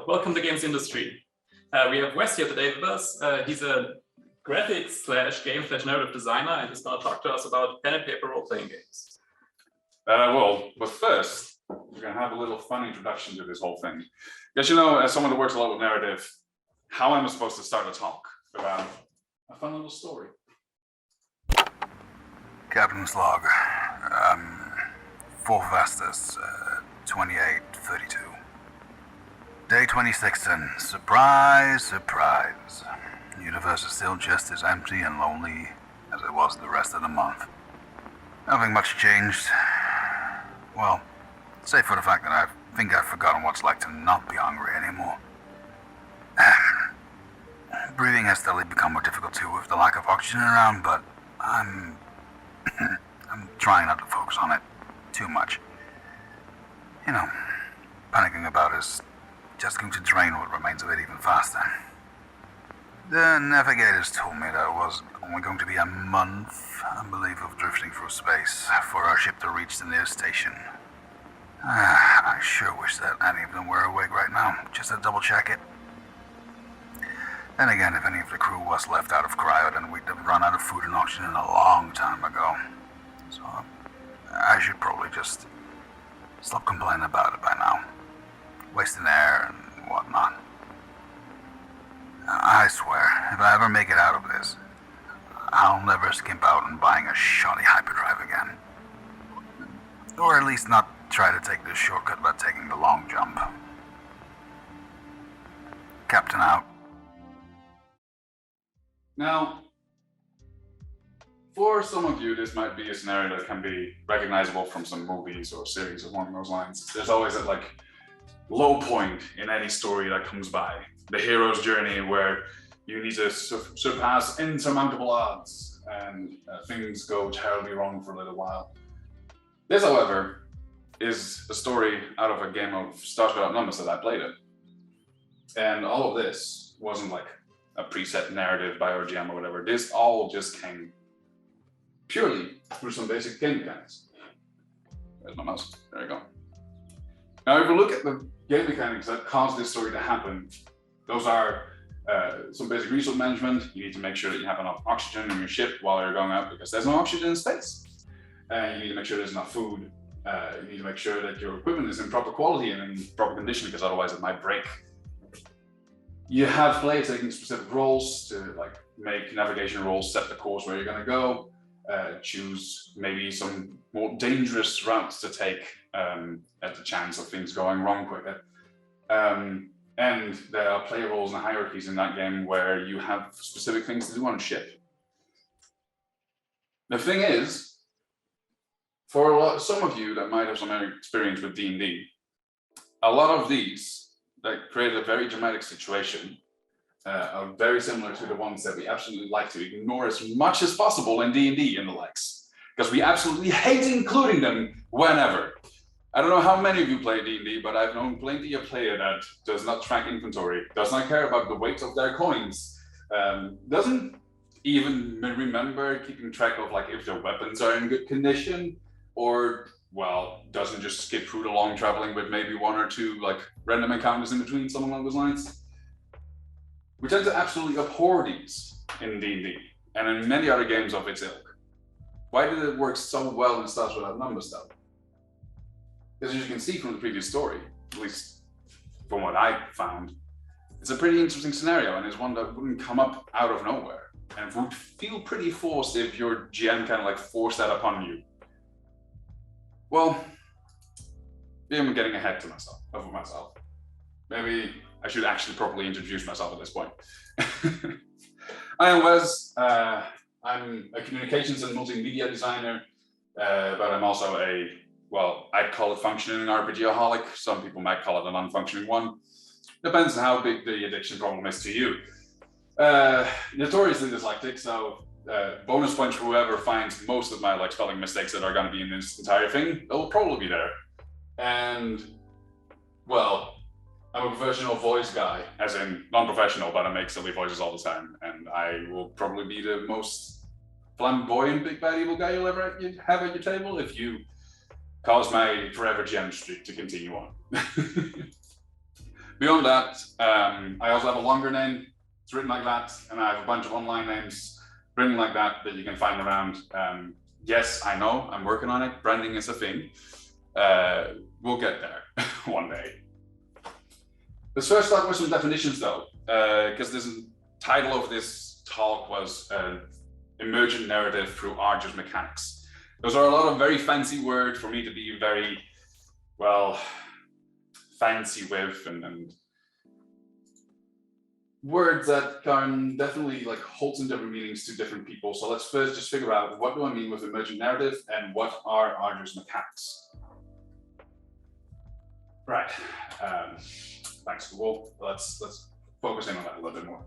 welcome to games industry. We have Wes here today with us. He's a graphics/game/narrative designer, and he's going to talk to us about pen and paper role-playing games. But first, we're going to have a little fun introduction to this whole thing. Because, you know, as someone that works a lot with narrative, how am I supposed to start a talk about a fun little story? Captain's log. 4th Vastus, 2832. Day 26 in. Surprise, surprise. The universe is still just as empty and lonely as it was the rest of the month. Nothing much changed. Well, save for the fact that I think I've forgotten what it's like to not be hungry anymore. Breathing has steadily become more difficult too with the lack of oxygen around, but I'm trying not to focus on it too much. You know, panicking about it is just going to drain what remains of it even faster. The navigators told me that it was only going to be a month, I believe, of drifting through space for our ship to reach the nearest station. I sure wish that any of them were awake right now, just to double check it. Then again, if any of the crew was left out of cryo, then we'd have run out of food and oxygen a long time ago. So I should probably just stop complaining about it by now. Wasting air and whatnot. I swear, if I ever make it out of this, I'll never skimp out on buying a shoddy hyperdrive again. Or at least not try to take this shortcut by taking the long jump. Captain out. Now, for some of you, this might be a scenario that can be recognizable from some movies or series along those lines. There's always a low point in any story that comes by. The hero's journey where you need to surpass insurmountable odds and things go terribly wrong for a little while. This, however, is a story out of a game of Stars Without Numbers that I played it. And all of this wasn't like a preset narrative by our GM or whatever. This all just came purely through some basic game mechanics. There's my mouse. There you go. Now, if we look at the game mechanics that caused this story to happen, those are some basic resource management. You need to make sure that you have enough oxygen in your ship while you're going out because there's no oxygen in space. You need to make sure there's enough food. You need to make sure that your equipment is in proper quality and in proper condition because otherwise it might break. You have players taking specific roles to make navigation rolls, set the course where you're going to go, choose maybe some more dangerous routes to take at the chance of things going wrong quicker. And there are player roles and hierarchies in that game where you have specific things to do on a ship. The thing is, for some of you that might have some experience with D&D, a lot of these that create a very dramatic situation are very similar to the ones that we absolutely like to ignore as much as possible in D&D and the likes, because we absolutely hate including them whenever. I don't know how many of you play D&D, but I've known plenty of player that does not track inventory, does not care about the weight of their coins, doesn't even remember keeping track of if their weapons are in good condition, or doesn't just skip through the long traveling with maybe one or two random encounters in between, something along those lines. We tend to absolutely abhor these in D&D and in many other games of its ilk. Why did it work so well in Stars Without Numbers though? Because as you can see from the previous story, at least from what I found, it's a pretty interesting scenario and it's one that wouldn't come up out of nowhere and would feel pretty forced if your GM kind of forced that upon you. Well, maybe I'm getting ahead of myself. Maybe I should actually properly introduce myself at this point. I am Wes. I'm a communications and multimedia designer, but I'm also I'd call it functioning RPG-aholic. Some people might call it a non-functioning one. Depends on how big the addiction problem is to you. Notoriously dyslexic, so bonus points for whoever finds most of my spelling mistakes that are going to be in this entire thing. They'll probably be there. And I'm a professional voice guy, as in non-professional, but I make silly voices all the time. And I will probably be the most flamboyant big bad evil guy you'll ever have at your table if you cause my forever gem streak to continue on. Beyond that, I also have a longer name. It's written like that, and I have a bunch of online names written like that you can find around. Yes, I know, I'm working on it. Branding is a thing. We'll get there one day. Let's first start with some definitions though, because this title of this talk was Emergent Narrative Through Arduous Mechanics. Those are a lot of very fancy words for me to be very, well, fancy with, and words that can definitely like hold some different meanings to different people. So let's first just figure out, what do I mean with emergent narrative and what are arduous mechanics? Right. Thanks, Google. Let's focus in on that a little bit more.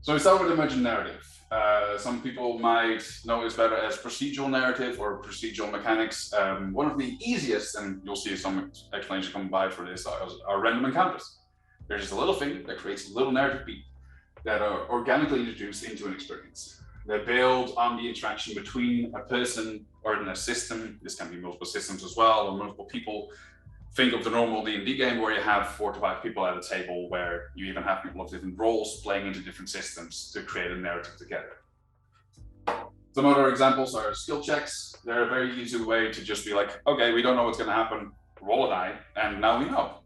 So we start with emergent narrative. Some people might know this better as procedural narrative or procedural mechanics. One of the easiest, and you'll see some explanation come by for this, are random encounters. There's just a little thing that creates a little narrative beat that are organically introduced into an experience. They build on the interaction between a person or in a system. This can be multiple systems as well, or multiple people. Think of the normal D&D game where you have 4 to 5 people at a table, where you even have people of different roles playing into different systems to create a narrative together. Some other examples are skill checks. They're a very easy way to just be like, okay, we don't know what's going to happen, roll a die, and now we know.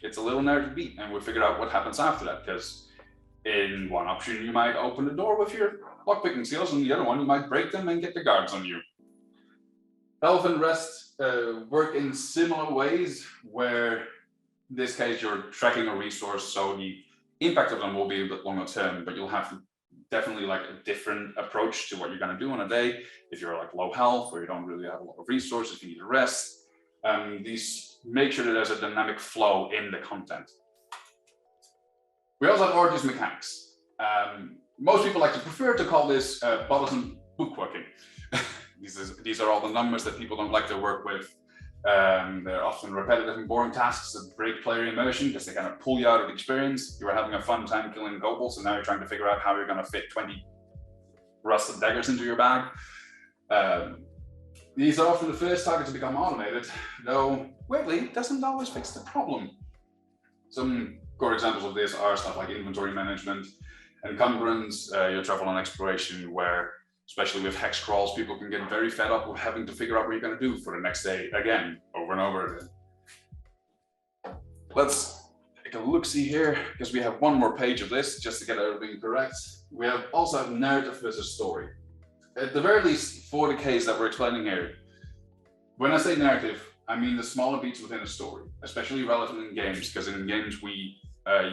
It's a little narrative beat, and we'll figure out what happens after that, because in one option you might open the door with your lockpicking skills, and the other one you might break them and get the guards on you. Health and rest work in similar ways, where in this case you're tracking a resource, so the impact of them will be a bit longer term, but you'll have definitely like a different approach to what you're going to do on a day. If you're like low health or you don't really have a lot of resources, you need to rest. These make sure that there's a dynamic flow in the content. We also have arduous mechanics. Most people like to prefer to call this bothersome bookworking. These are all the numbers that people don't like to work with. They're often repetitive and boring tasks that break player immersion because they kind of pull you out of the experience. You were having a fun time killing goblins, and now you're trying to figure out how you're going to fit 20 rusted daggers into your bag. These are often the first target to become automated, though weirdly, doesn't always fix the problem. Some core examples of this are stuff like inventory management, Encumbrance, your travel and exploration, where especially with hex crawls, people can get very fed up with having to figure out what you're going to do for the next day again, over and over again. Let's take a look-see here, because we have one more page of this, just to get everything correct. We also have narrative versus story. At the very least, for the case that we're explaining here, when I say narrative, I mean the smaller beats within a story, especially relevant in games, because in games we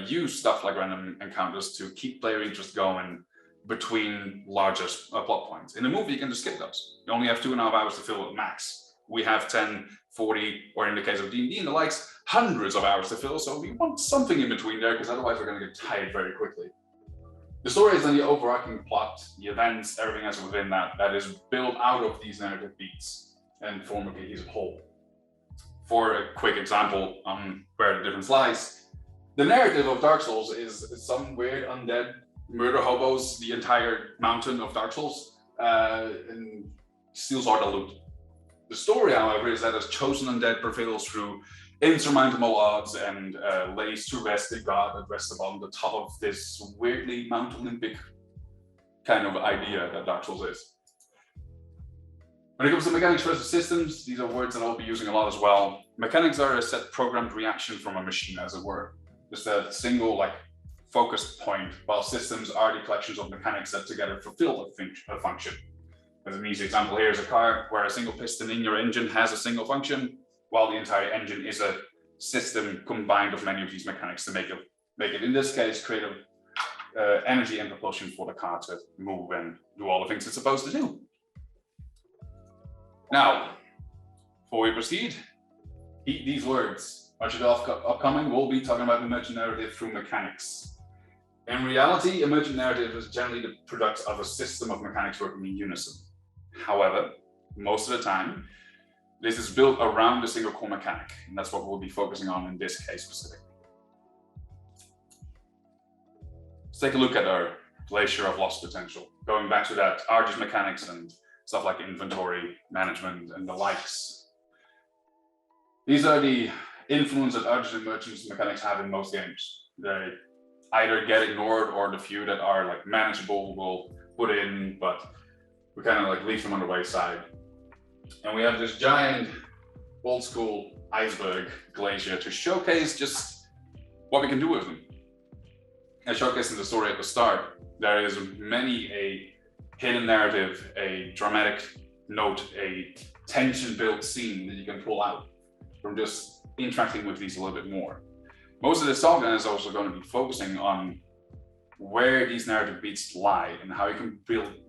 use stuff like random encounters to keep player interest going between larger plot points. In a movie, you can just skip those. You only have 2.5 hours to fill at max. We have 10, 40, or in the case of D&D and the likes, hundreds of hours to fill, so we want something in between there, because otherwise we're going to get tired very quickly. The story is then the overarching plot, the events, everything else within that is built out of these narrative beats and form a cohesive whole. For a quick example on where the difference lies, the narrative of Dark Souls is some weird undead murder hobos the entire mountain of Dark Souls and steals all the loot. The story, however, is that a chosen undead prevails through insurmountable odds and lays to rest a god that rests upon the top of this weirdly Mount Olympic kind of idea that Dark Souls is. When it comes to mechanics versus systems, these are words that I'll be using a lot as well. Mechanics are a set programmed reaction from a machine, as it were. Just a single like focused point, while systems are the collections of mechanics that together fulfill a function. As an easy example here is a car where a single piston in your engine has a single function, while the entire engine is a system combined of many of these mechanics to make it in this case, create energy and propulsion for the car to move and do all the things it's supposed to do. Now, before we proceed, eat these words. Much of the upcoming, we'll be talking about emergent narrative through mechanics. In reality, emergent narrative is generally the product of a system of mechanics working in unison. However, most of the time, this is built around a single core mechanic, and that's what we'll be focusing on in this case specifically. Let's take a look at our glacier of lost potential. Going back to that arduous mechanics and stuff like inventory management and the likes. These are the influence that arduous and emergent mechanics have in most games. They either get ignored, or the few that are like manageable will put in, but we kind of like leave them on the wayside. And we have this giant old school iceberg glacier to showcase just what we can do with them. As showcased in the story at the start, there is many a hidden narrative, a dramatic note, a tension-built scene that you can pull out from just interacting with these a little bit more. Most of this talk then is also going to be focusing on where these narrative beats lie and how you can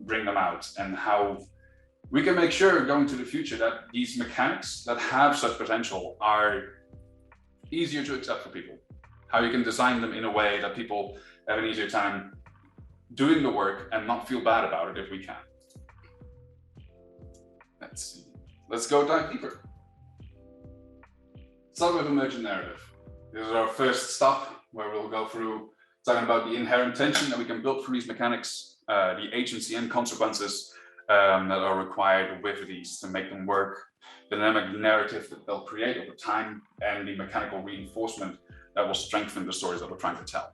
bring them out, and how we can make sure going to the future that these mechanics that have such potential are easier to accept for people. How you can design them in a way that people have an easier time doing the work and not feel bad about it if we can. Let's see. Let's go dive deeper. Start with emergent narrative. This is our first stop where we'll go through talking about the inherent tension that we can build through these mechanics, the agency and consequences that are required with these to make them work, the dynamic narrative that they'll create over time, and the mechanical reinforcement that will strengthen the stories that we're trying to tell.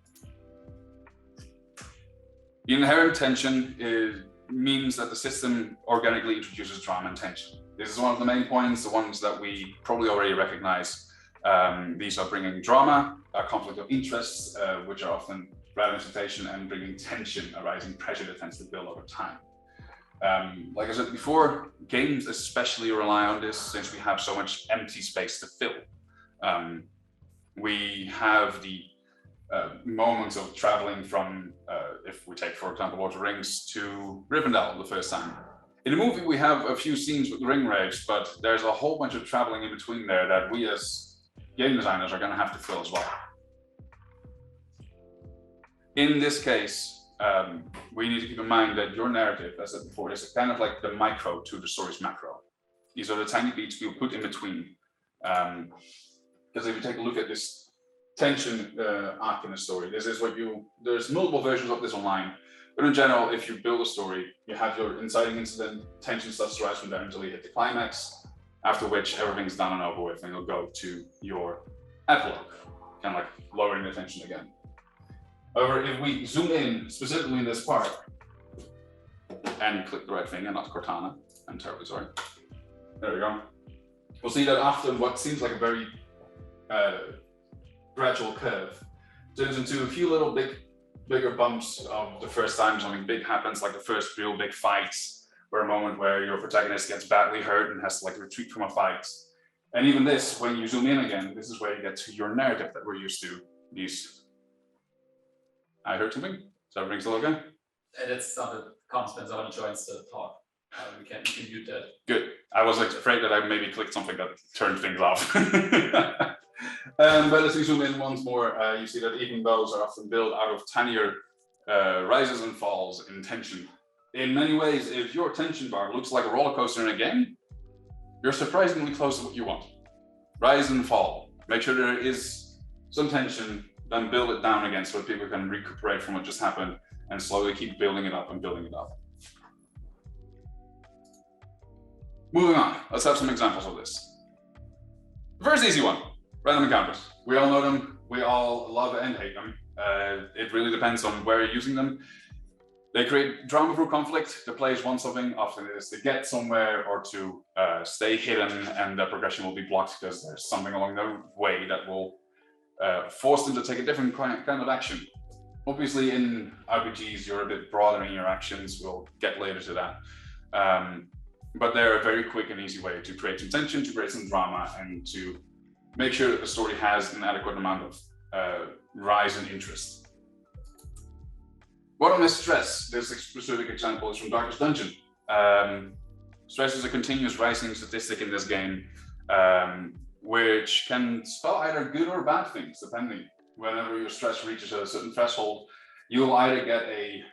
The inherent tension means that the system organically introduces drama and tension. This is one of the main points, the ones that we probably already recognize. These are bringing drama, conflict of interests, which are often representation, and bringing tension, arising pressure that tends to build over time. Like I said before, games especially rely on this since we have so much empty space to fill. We have the moments of traveling from, if we take, for example, Lord of the Rings to Rivendell the first time. In the movie, we have a few scenes with the ring wraiths, but there's a whole bunch of traveling in between there that we as game designers are going to have to fill as well. In this case, we need to keep in mind that your narrative, as I said before, is kind of like the micro to the story's macro. These are the tiny beats we'll put in between. Because if you take a look at this tension arc in the story, this is what there's multiple versions of this online, but in general, if you build a story, you have your inciting incident, tension starts to rise from there until you hit the climax, after which everything's done and over with, and you'll go to your epilogue, kind of like lowering the tension again. However, if we zoom in specifically in this part and click the right thing and not Cortana, I'm terribly sorry. There we go. We'll see that often what seems like a very gradual curve turns into a few little bigger bumps of the first time something big happens, like the first real big fights, or a moment where your protagonist gets badly hurt and has to like retreat from a fight. And even this, when you zoom in again, this is where you get to your narrative that we're used to. These. I heard something. Is everything still okay? It's not a consequence. Someone joins the talk. We can mute that. Good. I was like afraid that I maybe clicked something that turned things off. But as we zoom in once more, you see that even those are often built out of tinier rises and falls in tension. In many ways, if your tension bar looks like a roller coaster in a game, you're surprisingly close to what you want. Rise and fall. Make sure there is some tension, then build it down again so that people can recuperate from what just happened and slowly keep building it up and building it up. Moving on, let's have some examples of this. The first easy one, random encounters. We all know them, we all love and hate them. It really depends on where you're using them. They create drama through conflict. The players want something, often it is to get somewhere or to stay hidden, and the progression will be blocked because there's something along the way that will force them to take a different kind of action. Obviously in RPGs, you're a bit broader in your actions. We'll get later to that. But they're a very quick and easy way to create some tension, to create some drama, and to make sure that the story has an adequate amount of rise in interest. What on is stress? This specific example is from Darkest Dungeon. Stress is a continuous rising statistic in this game, which can spell either good or bad things, depending. Whenever your stress reaches a certain threshold, you'll either get a,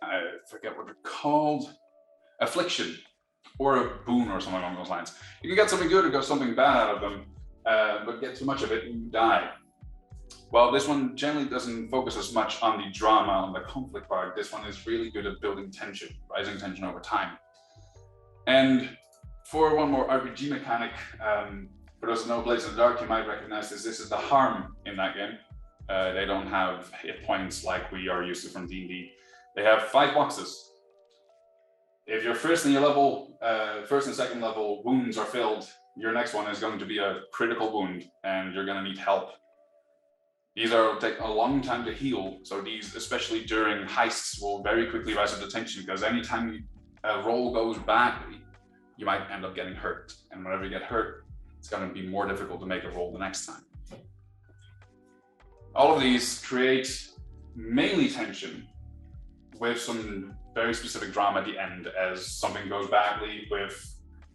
I forget what they're called, affliction, or a boon or something along those lines. You can get something good or get something bad out of them, but get too much of it and you die. Well, this one generally doesn't focus as much on the drama, on the conflict part. This one is really good at building tension, rising tension over time. And for one more RPG mechanic, For those who know Blades in the Dark, you might recognize this. This is the harm in that game. They don't have hit points like we are used to from D&D. They have 5 boxes. If your first and second level wounds are filled, your next one is going to be a critical wound, and you're going to need help. These will take a long time to heal, so these, especially during heists, will very quickly rise up to tension, because anytime a roll goes badly, you might end up getting hurt. And whenever you get hurt, it's going to be more difficult to make a roll the next time. All of these create mainly tension with some very specific drama at the end, as something goes badly with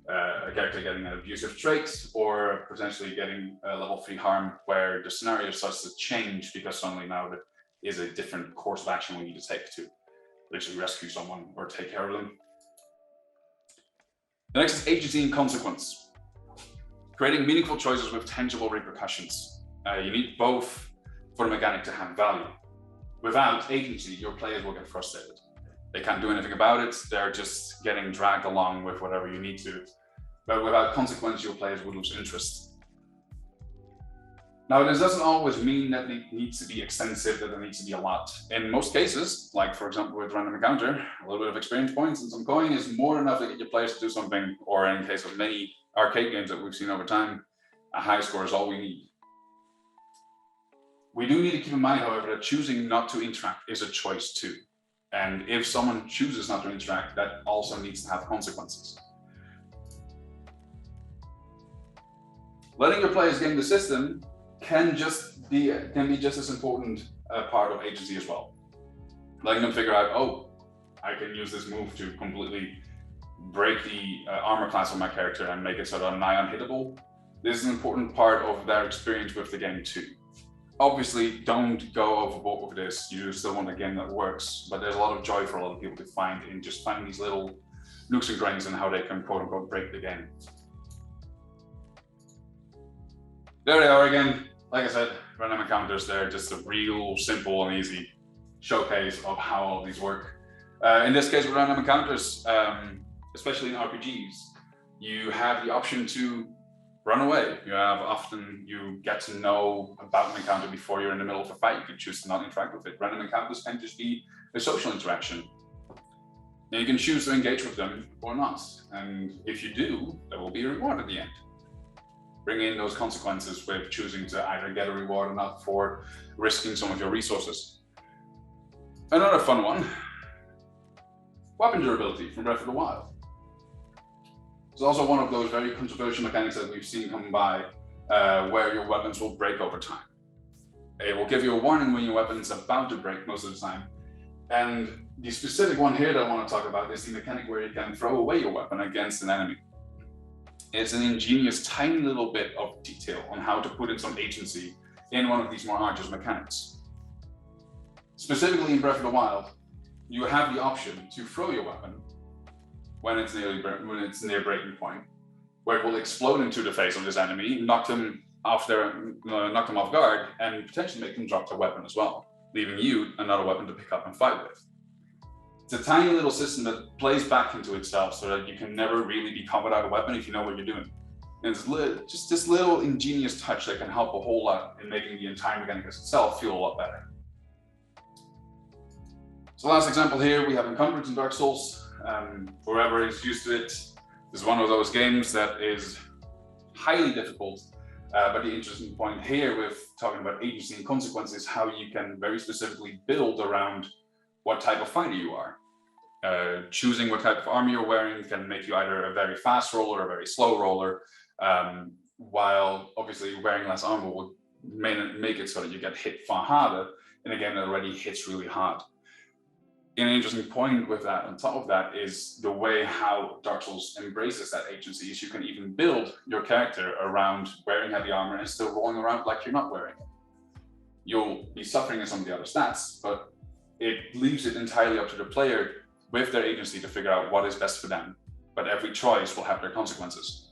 a character getting an abusive trait, or potentially getting a level 3 harm, where the scenario starts to change because suddenly now there is a different course of action we need to take to literally rescue someone or take care of them. The next is agency and consequence. Creating meaningful choices with tangible repercussions. You need both for the mechanic to have value. Without agency, your players will get frustrated. They can't do anything about it. They're just getting dragged along with whatever you need to. But without consequence, your players will lose interest. Now, this doesn't always mean that it needs to be extensive, that there needs to be a lot. In most cases, like for example with random encounter, a little bit of experience points and some coin is more than enough to get your players to do something, or in case of many arcade games that we've seen over time, a high score is all we need. We do need to keep in mind, however, that choosing not to interact is a choice too. And if someone chooses not to interact, that also needs to have consequences. Letting your players game the system can be just as important a part of agency as well. Letting them figure out, oh, I can use this move to completely break the armor class of my character and make it so that I'm nigh unhittable. This is an important part of their experience with the game too. Obviously, don't go overboard with this. You still want a game that works, but there's a lot of joy for a lot of people to find in just finding these little nooks and crannies and how they can quote unquote break the game. There they are again. Like I said, random encounters, they're just a real simple and easy showcase of how all of these work. In this case with random encounters, especially in RPGs, you have the option to run away. You get to know about an encounter before you're in the middle of a fight. You can choose to not interact with it. Random encounters can just be a social interaction. And you can choose to engage with them or not. And if you do, there will be a reward at the end. Bring in those consequences with choosing to either get a reward or not for risking some of your resources. Another fun one, weapon durability from Breath of the Wild. It's also one of those very controversial mechanics that we've seen come by, where your weapons will break over time. It will give you a warning when your weapon is about to break most of the time. And the specific one here that I want to talk about is the mechanic where you can throw away your weapon against an enemy. It's an ingenious, tiny little bit of detail on how to put in some agency in one of these more arduous mechanics. Specifically in Breath of the Wild, you have the option to throw your weapon when it's near breaking point, where it will explode into the face of this enemy, knock them off guard, and potentially make them drop their weapon as well, leaving you another weapon to pick up and fight with. It's a tiny little system that plays back into itself so that you can never really be caught without a weapon if you know what you're doing. And it's just this little ingenious touch that can help a whole lot in making the entire mechanic itself feel a lot better. So last example here, we have Encumbrance in Dark Souls. Whoever is used to it, this is one of those games that is highly difficult. But the interesting point here with talking about agency and consequences is how you can very specifically build around what type of fighter you are. Choosing what type of armor you're wearing can make you either a very fast roller or a very slow roller, while obviously wearing less armor would make it so that you get hit far harder in a game that already hits really hard. An interesting point with that, on top of that, is the way how Dark Souls embraces that agency. Is you can even build your character around wearing heavy armor and still rolling around like you're not wearing it. You'll be suffering in some of the other stats, but it leaves it entirely up to the player with their agency to figure out what is best for them. But every choice will have their consequences.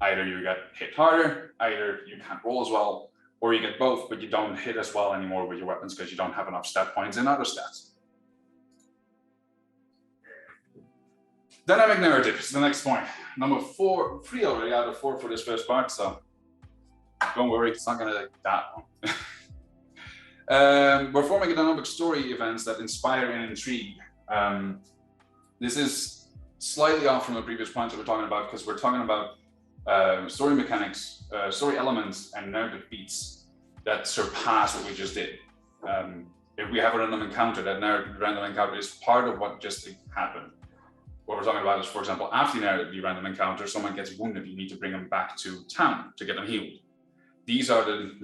Either you get hit harder, either you can't roll as well, or you get both, but you don't hit as well anymore with your weapons because you don't have enough stat points in other stats. Dynamic narrative is the next point. Number 3 already out of 4 for this first part, so Don't worry, it's not going to take that long. We're forming dynamic story events that inspire and intrigue. This is slightly off from the previous points that we're talking about, because we're talking about story mechanics, story elements, and narrative beats that surpass what we just did. If we have a random encounter, that random encounter is part of what just happened. What we're talking about is, for example, after the random encounter, someone gets wounded, you need to bring them back to town to get them healed. These are the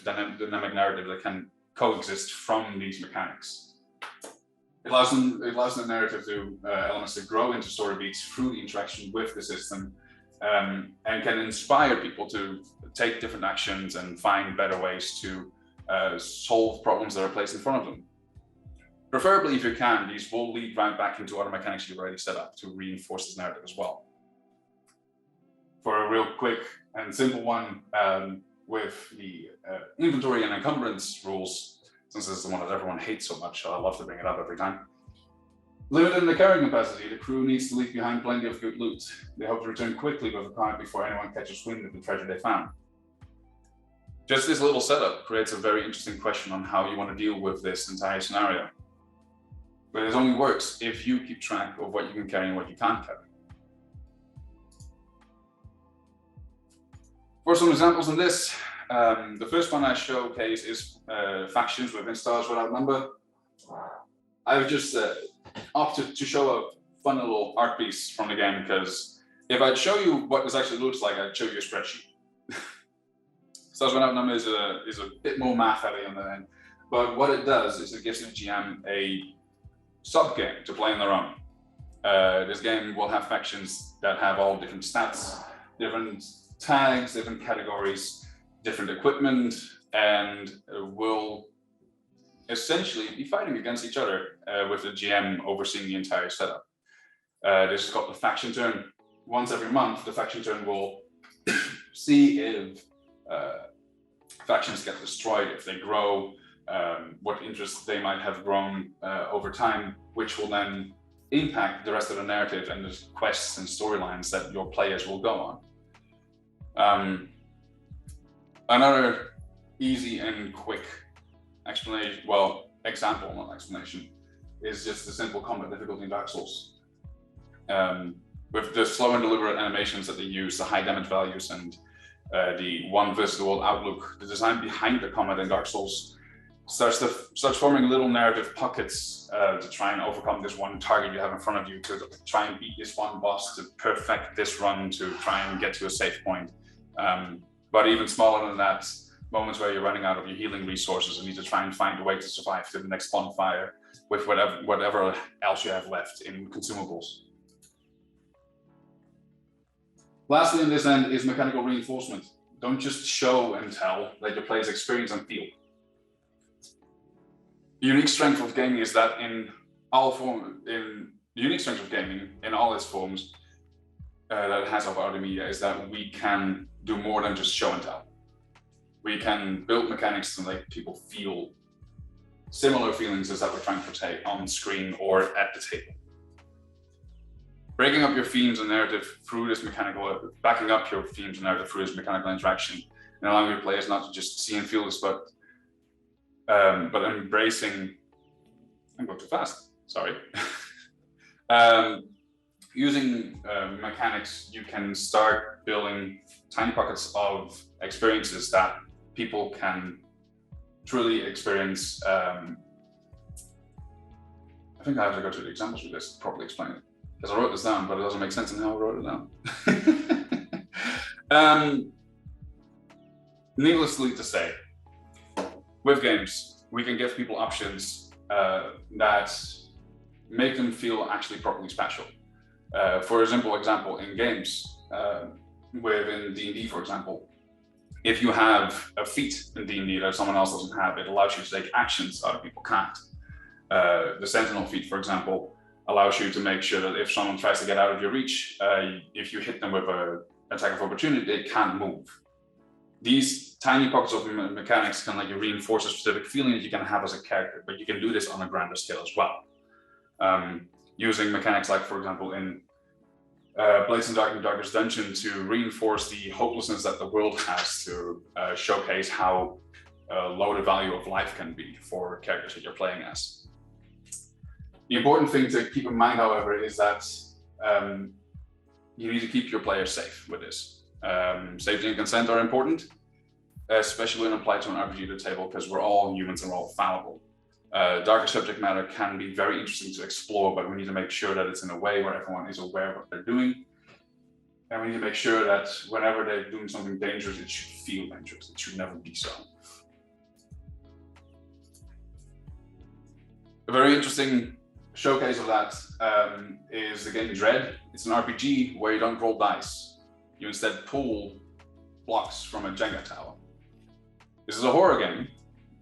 dynamic narrative that can coexist from these mechanics. It allows the narrative elements to grow into story beats through the interaction with the system, and can inspire people to take different actions and find better ways to solve problems that are placed in front of them. Preferably, if you can, these will lead right back into other mechanics you've already set up to reinforce this narrative as well. For a real quick and simple one, with the inventory and encumbrance rules, since this is the one that everyone hates so much, I love to bring it up every time. Limited in the carrying capacity, the crew needs to leave behind plenty of good loot. They hope to return quickly with a card before anyone catches wind of the treasure they found. Just this little setup creates a very interesting question on how you want to deal with this entire scenario. But it only works if you keep track of what you can carry and what you can't carry. For some examples in this, the first one I showcase is factions with installers without number. I've just opted to show a fun little art piece from the game, because if I'd show you what this actually looks like, I'd show you a spreadsheet. Stars without number is a bit more math heavy on the end, but what it does is it gives the GM a sub-game to play on their own. This game will have factions that have all different stats, different tags, different categories, different equipment, and will essentially be fighting against each other with the GM overseeing the entire setup. This is called the faction turn. Once every month, the faction turn will see if factions get destroyed, if they grow, what interests they might have grown over time, which will then impact the rest of the narrative and the quests and storylines that your players will go on. Another easy and quick explanation, well, example, not explanation, is just the simple combat difficulty in Dark Souls. With the slow and deliberate animations that they use, the high damage values, and the one versus the world outlook, the design behind the combat in Dark Souls starts forming little narrative pockets to try and overcome this one target you have in front of you, to try and beat this one boss, to perfect this run, to try and get to a safe point. But even smaller than that, moments where you're running out of your healing resources and need to try and find a way to survive to the next bonfire with whatever else you have left in consumables. Lastly, in this end is mechanical reinforcement. Don't just show and tell, let your players experience and feel. The unique strength of gaming is that in all its forms that it has of other media is that we can do more than just show and tell. We can build mechanics to make people feel similar feelings as that we're trying to portray on screen or at the table. Breaking up your themes and narrative through this backing up your themes and narrative through this mechanical interaction, and allowing your players not to just see and feel this, but embracing, I'm going too fast, sorry. Using mechanics, you can start building tiny pockets of experiences that people can truly experience. I think I have to go to the examples with this to properly explain it, because I wrote this down, but it doesn't make sense in how I wrote it down. Needlessly to say, with games, we can give people options that make them feel actually properly special. For a simple example, in games, within D&D, for example, if you have a feat in D&D that someone else doesn't have, it allows you to take actions other people can't. The Sentinel feat, for example, allows you to make sure that if someone tries to get out of your reach, if you hit them with an attack of opportunity, they can't move. These tiny pockets of mechanics can let you reinforce a specific feeling that you can have as a character, but you can do this on a grander scale as well. Using mechanics like, for example, in Blades in Dark and Darkest Dungeon to reinforce the hopelessness that the world has, to showcase how low the value of life can be for characters that you're playing as. The important thing to keep in mind, however, is that you need to keep your players safe with this. Safety and consent are important, especially when applied to an RPG at the table, because we're all humans and we're all fallible. Darker subject matter can be very interesting to explore, but we need to make sure that it's in a way where everyone is aware of what they're doing. And we need to make sure that whenever they're doing something dangerous, it should feel dangerous. It should never be so. A very interesting showcase of that is the game Dread. It's an RPG where you don't roll dice. You instead pull blocks from a Jenga tower. This is a horror game,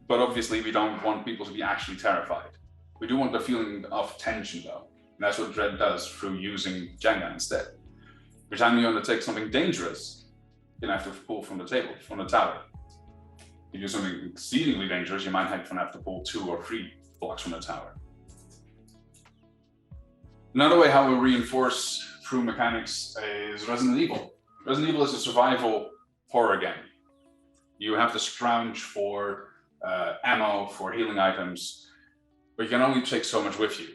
but obviously we don't want people to be actually terrified. We do want the feeling of tension though. And that's what Dread does through using Jenga instead. Every time you undertake something dangerous, you have to pull from the table, from the tower. If you do something exceedingly dangerous, you might have to pull 2 or 3 blocks from the tower. Another way how we reinforce through mechanics is Resident Evil. Resident Evil is a survival horror game. You have to scrounge for ammo, for healing items, but you can only take so much with you.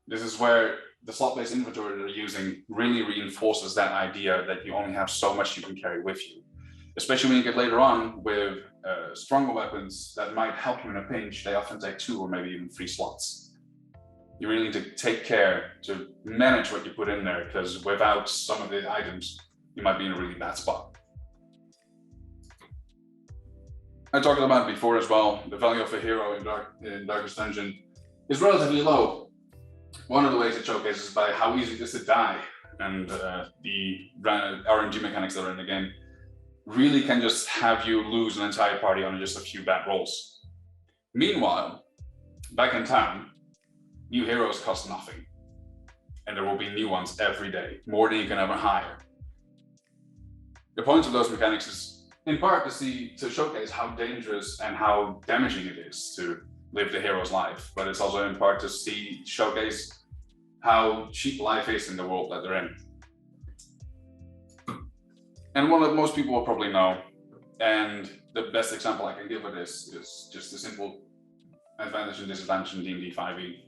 This is where the slot-based inventory that they're using really reinforces that idea that you only have so much you can carry with you. Especially when you get later on with stronger weapons that might help you in a pinch, they often take 2 or maybe even 3 slots. You really need to take care to manage what you put in there, because without some of the items, you might be in a really bad spot. I talked about it before as well, the value of a hero in Darkest Dungeon is relatively low. One of the ways it showcases by how easy it is to die, and the RNG mechanics that are in the game really can just have you lose an entire party on just a few bad rolls. Meanwhile, back in town, new heroes cost nothing, and there will be new ones every day, more than you can ever hire. The point of those mechanics is in part to showcase how dangerous and how damaging it is to live the hero's life, but it's also in part to showcase how cheap life is in the world that they're in. And one that most people will probably know, and the best example I can give of this is just a simple advantage and disadvantage in D&D 5e.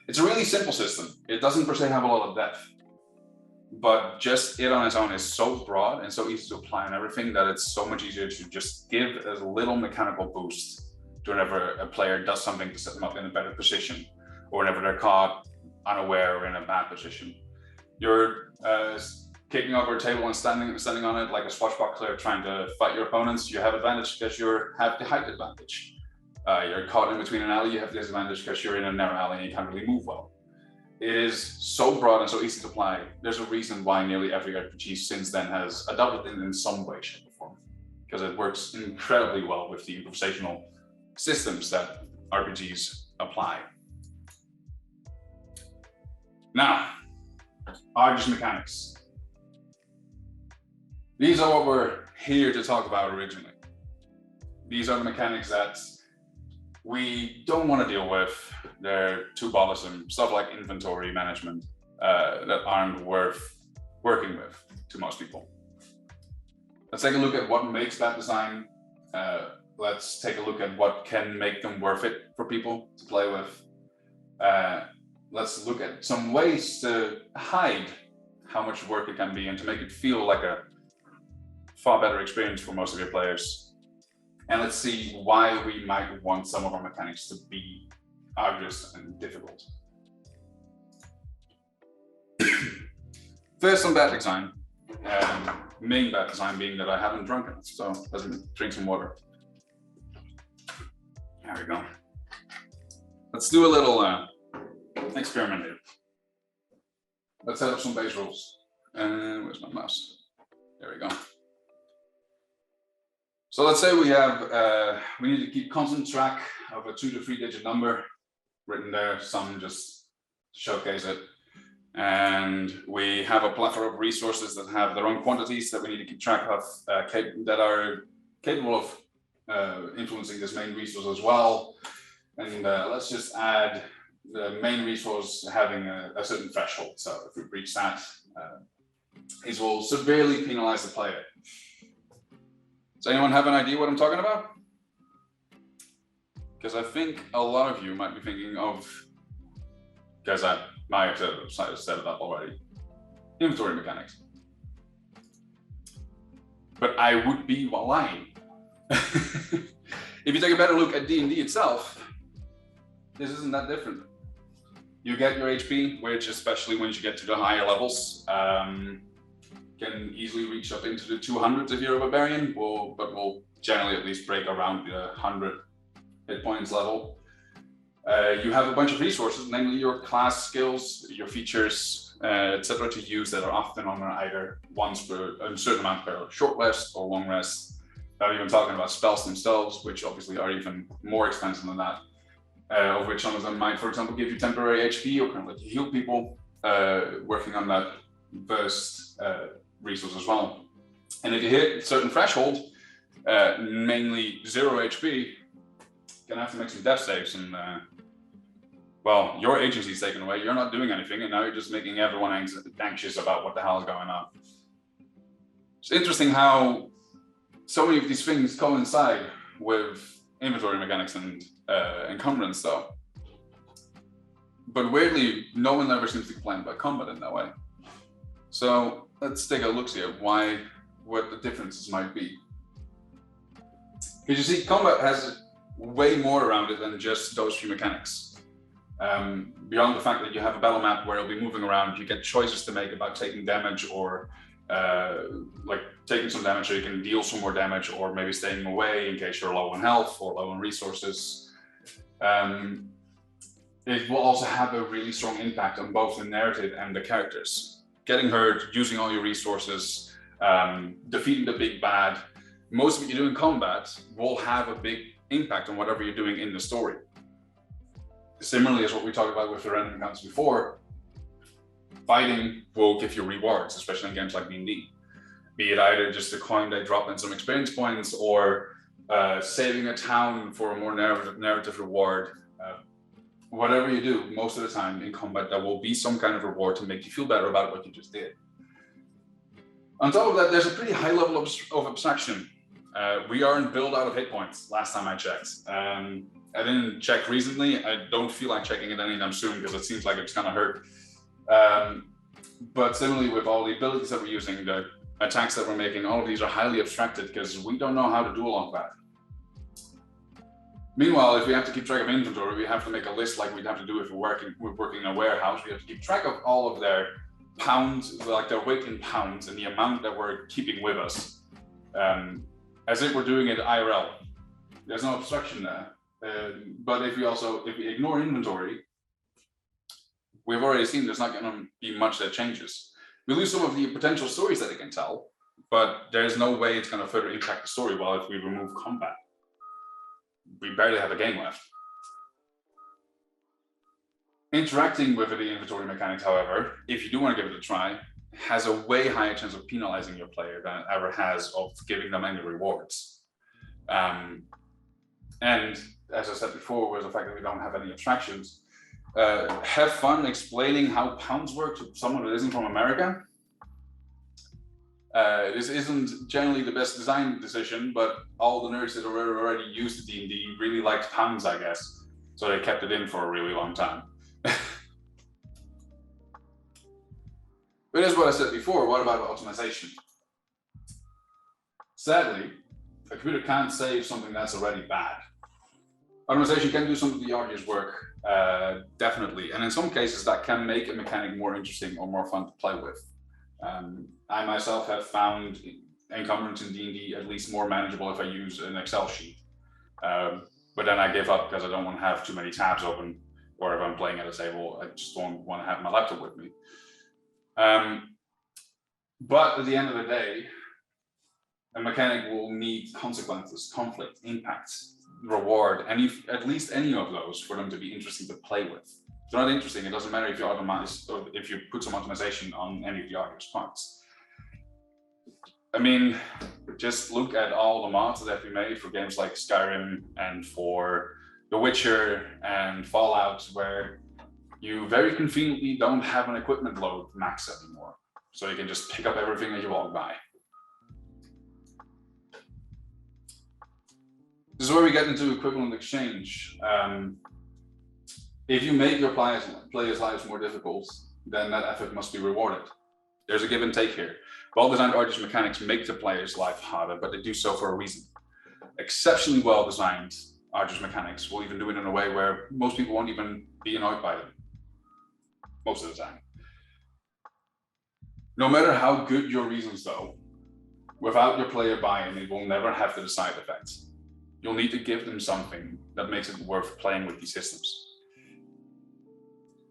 It's a really simple system. It doesn't per se have a lot of depth, but just it on its own is so broad and so easy to apply on everything that it's so much easier to just give a little mechanical boost to whenever a player does something to set them up in a better position, or whenever they're caught unaware or in a bad position. You're kicking over a table and standing on it like a swashbuckler trying to fight your opponents. You have advantage because you have the height advantage. You're caught in between an alley, you have the disadvantage because you're in a narrow alley and you can't really move well. It is so broad and so easy to apply. There's a reason why nearly every RPG since then has adopted it in some way, shape, or form, because it works incredibly well with the improvisational systems that RPGs apply. Now, arduous mechanics. These are what we're here to talk about originally. These are the mechanics that we don't want to deal with. They're too bothersome. Stuff like inventory management that aren't worth working with to most people. Let's take a look at what makes bad design. Let's take a look at what can make them worth it for people to play with. Let's look at some ways to hide how much work it can be and to make it feel like a far better experience for most of your players. And let's see why we might want some of our mechanics to be arduous and difficult. First on bad design, main bad design being that I haven't drunk enough, so let's drink some water. There we go. Let's do a little experiment here. Let's set up some base rules. And where's my mouse? There we go. So let's say we need to keep constant track of a 2 to 3 digit number written there, some just showcase it. And we have a plethora of resources that have their own quantities that we need to keep track of, that are capable of influencing this main resource as well. And let's just add the main resource having a certain threshold. So if we reach that, These will severely penalize the player. Does anyone have an idea what I'm talking about? Because I think a lot of you might be thinking of, because I might have set it up already, inventory mechanics. But I would be lying. If you take a better look at D&D itself, this isn't that different. You get your HP, which especially once you get to the higher levels, can easily reach up into the 200s if you're a barbarian, but will generally at least break around the 100 hit points level. You have a bunch of resources, namely your class skills, your features, etc., to use that are often on either once for a certain amount per short rest or long rest. Not even talking about spells themselves, which obviously are even more expensive than that. Of which some of them might, for example, give you temporary HP or can let you heal people, working on that burst resource as well. And if you hit a certain threshold, mainly 0 HP, you're gonna have to make some death saves, and well, your agency is taken away, you're not doing anything, and now you're just making everyone anxious about what the hell is going on. It's interesting how so many of these things coincide with inventory mechanics and encumbrance though. But weirdly, no one ever seems to complain about combat in that way. So let's take a look here at what the differences might be. Because you see, combat has way more around it than just those few mechanics. Beyond the fact that you have a battle map where you'll be moving around, you get choices to make about taking damage or like taking some damage so you can deal some more damage, or maybe staying away in case you're low on health or low on resources. It will also have a really strong impact on both the narrative and the characters. Getting hurt, using all your resources, defeating the big bad, most of what you do in combat will have a big impact on whatever you're doing in the story. Similarly, as what we talked about with the random encounters before, fighting will give you rewards, especially in games like D&D. Be it either just a coin they drop in some experience points, or saving a town for a more narrative reward. Whatever you do, most of the time in combat, there will be some kind of reward to make you feel better about what you just did. On top of that, there's a pretty high level of abstraction. We aren't built out of hit points, last time I checked. I didn't check recently. I don't feel like checking it anytime soon because it seems like it's gonna hurt. But similarly with all the abilities that we're using, the attacks that we're making, all of these are highly abstracted because we don't know how to do all of that. Meanwhile, if we have to keep track of inventory, we have to make a list like we'd have to do if we're working in a warehouse. We have to keep track of all of their pounds, like their weight in pounds and the amount that we're keeping with us, as if we're doing it IRL. There's no abstraction there. But if we ignore inventory, we've already seen there's not going to be much that changes. We lose some of the potential stories that it can tell, but there's no way it's going to further impact the story. While if we remove combat, we barely have a game left. Interacting with the inventory mechanics, however, if you do want to give it a try, has a way higher chance of penalizing your player than it ever has of giving them any rewards. And as I said before, with the fact that we don't have any abstractions, have fun explaining how pounds work to someone that isn't from America. This isn't generally the best design decision, but all the nerds that are already used to D&D really liked pounds, I guess. So they kept it in for a really long time. But as what I said before, what about optimization? Sadly, a computer can't save something that's already bad. Optimization can do some of the arduous work, definitely. And in some cases, that can make a mechanic more interesting or more fun to play with. I myself have found encumbrance in D&D at least more manageable if I use an Excel sheet. But then I give up because I don't want to have too many tabs open, or if I'm playing at a table, I just don't want to have my laptop with me. But at the end of the day, a mechanic will need consequences, conflict, impact, reward, at least any of those for them to be interesting to play with. If they're not interesting, it doesn't matter if you optimize or if you put some optimization on any of the arduous parts. I mean, just look at all the mods that we made for games like Skyrim and for The Witcher and Fallout, where you very conveniently don't have an equipment load max anymore. so you can just pick up everything that you walk by. This is where we get into equivalent exchange. If you make your players' lives more difficult, then that effort must be rewarded. There's a give and take here. Well-designed arduous mechanics make the player's life harder, but they do so for a reason. Exceptionally well-designed arduous mechanics will even do it in a way where most people won't even be annoyed by them. Most of the time. No matter how good your reasons though, without your player buy-in, it will never have the desired effect. You'll need to give them something that makes it worth playing with these systems.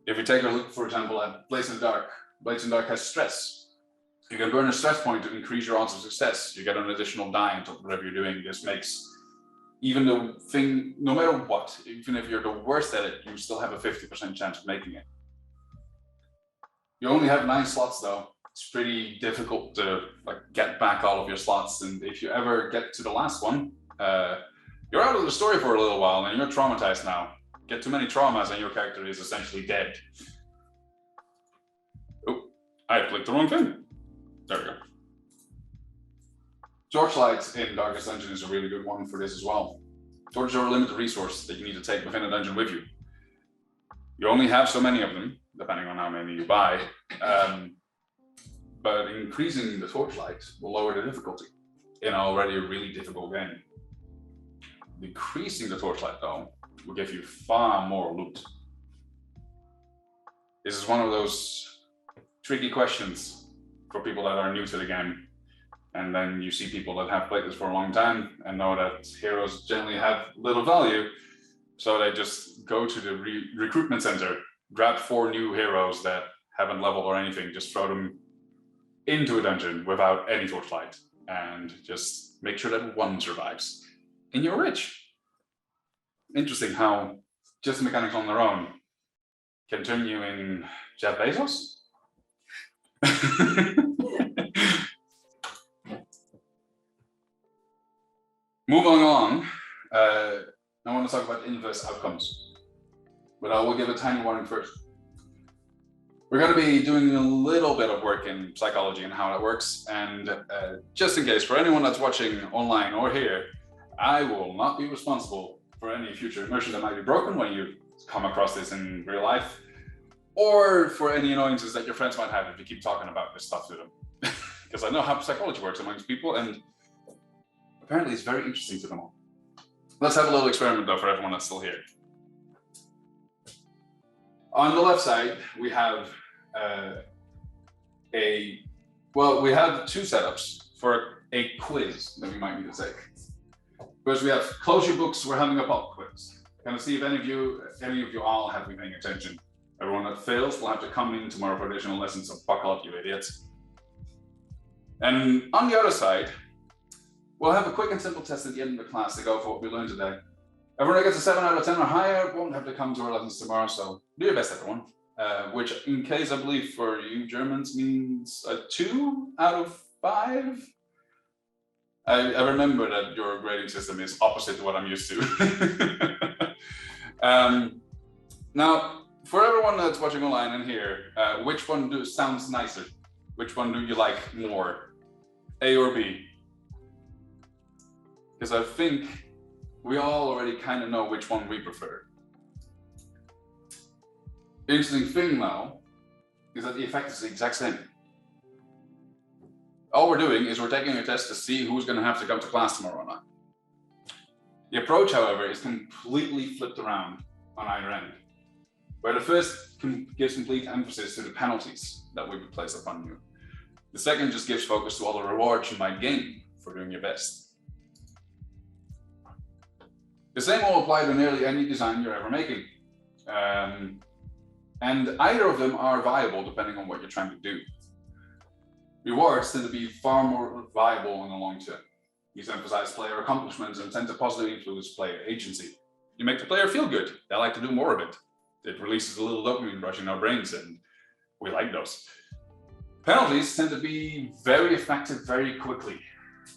If you take a look, for example, at Blades in the Dark, Blades in the Dark has stress. You can burn a stress point to increase your odds of success. You get an additional die on top of whatever you're doing. This makes even the thing, no matter what, even if you're the worst at it, you still have a 50% chance of making it. You only have 9 slots though. It's pretty difficult to get back all of your slots. And if you ever get to the last one, you're out of the story for a little while and you're traumatized now. Get too many traumas and your character is essentially dead. Oh, I clicked the wrong thing. There we go. Torchlight in Darkest Dungeon is a really good one for this as well. Torches are a limited resource that you need to take within a dungeon with you. You only have so many of them, depending on how many you buy, but increasing the torchlight will lower the difficulty in already a really difficult game. Decreasing the torchlight though will give you far more loot. This is one of those tricky questions for people that are new to the game. And then you see people that have played this for a long time and know that heroes generally have little value. So they just go to the recruitment center, grab 4 new heroes that haven't leveled or anything, just throw them into a dungeon without any torchlight and just make sure that one survives. And you're rich. Interesting how just the mechanics on their own can turn you in Jeff Bezos. Moving on, I want to talk about inverse outcomes, but I will give a tiny warning first. We're going to be doing a little bit of work in psychology and how that works, and just in case, for anyone that's watching online or here, I will not be responsible for any future immersion that might be broken when you come across this in real life, or for any annoyances that your friends might have if you keep talking about this stuff to them. Because I know how psychology works amongst people, and apparently it's very interesting to them all. Let's have a little experiment though for everyone that's still here. On the left side, we have we have 2 setups for a quiz that we might need to take. First, we have close your books, we're having a pop quiz. Kind of see if any of you all have been paying attention. Everyone that fails will have to come in tomorrow for additional lessons, so buckle up, you idiots. And on the other side, we'll have a quick and simple test at the end of the class to go for what we learned today. Everyone that gets a 7 out of 10 or higher won't have to come to our lessons tomorrow, so do your best, everyone. Which, in case I believe for you Germans, means a 2 out of 5. I remember that your grading system is opposite to what I'm used to. Now, for everyone that's watching online and here, which one sounds nicer? Which one do you like more? A or B? Because I think we all already kind of know which one we prefer. The interesting thing though, is that the effect is the exact same. All we're doing is we're taking a test to see who's going to have to come to class tomorrow or not. The approach, however, is completely flipped around on either end, where the first gives complete emphasis to the penalties that will be placed upon you. The second just gives focus to all the rewards you might gain for doing your best. The same will apply to nearly any design you're ever making. And either of them are viable depending on what you're trying to do. Rewards tend to be far more viable in the long term. These emphasize player accomplishments and tend to positively influence player agency. You make the player feel good. They like to do more of it. It releases a little dopamine rush in our brains, and we like those. Penalties tend to be very effective very quickly,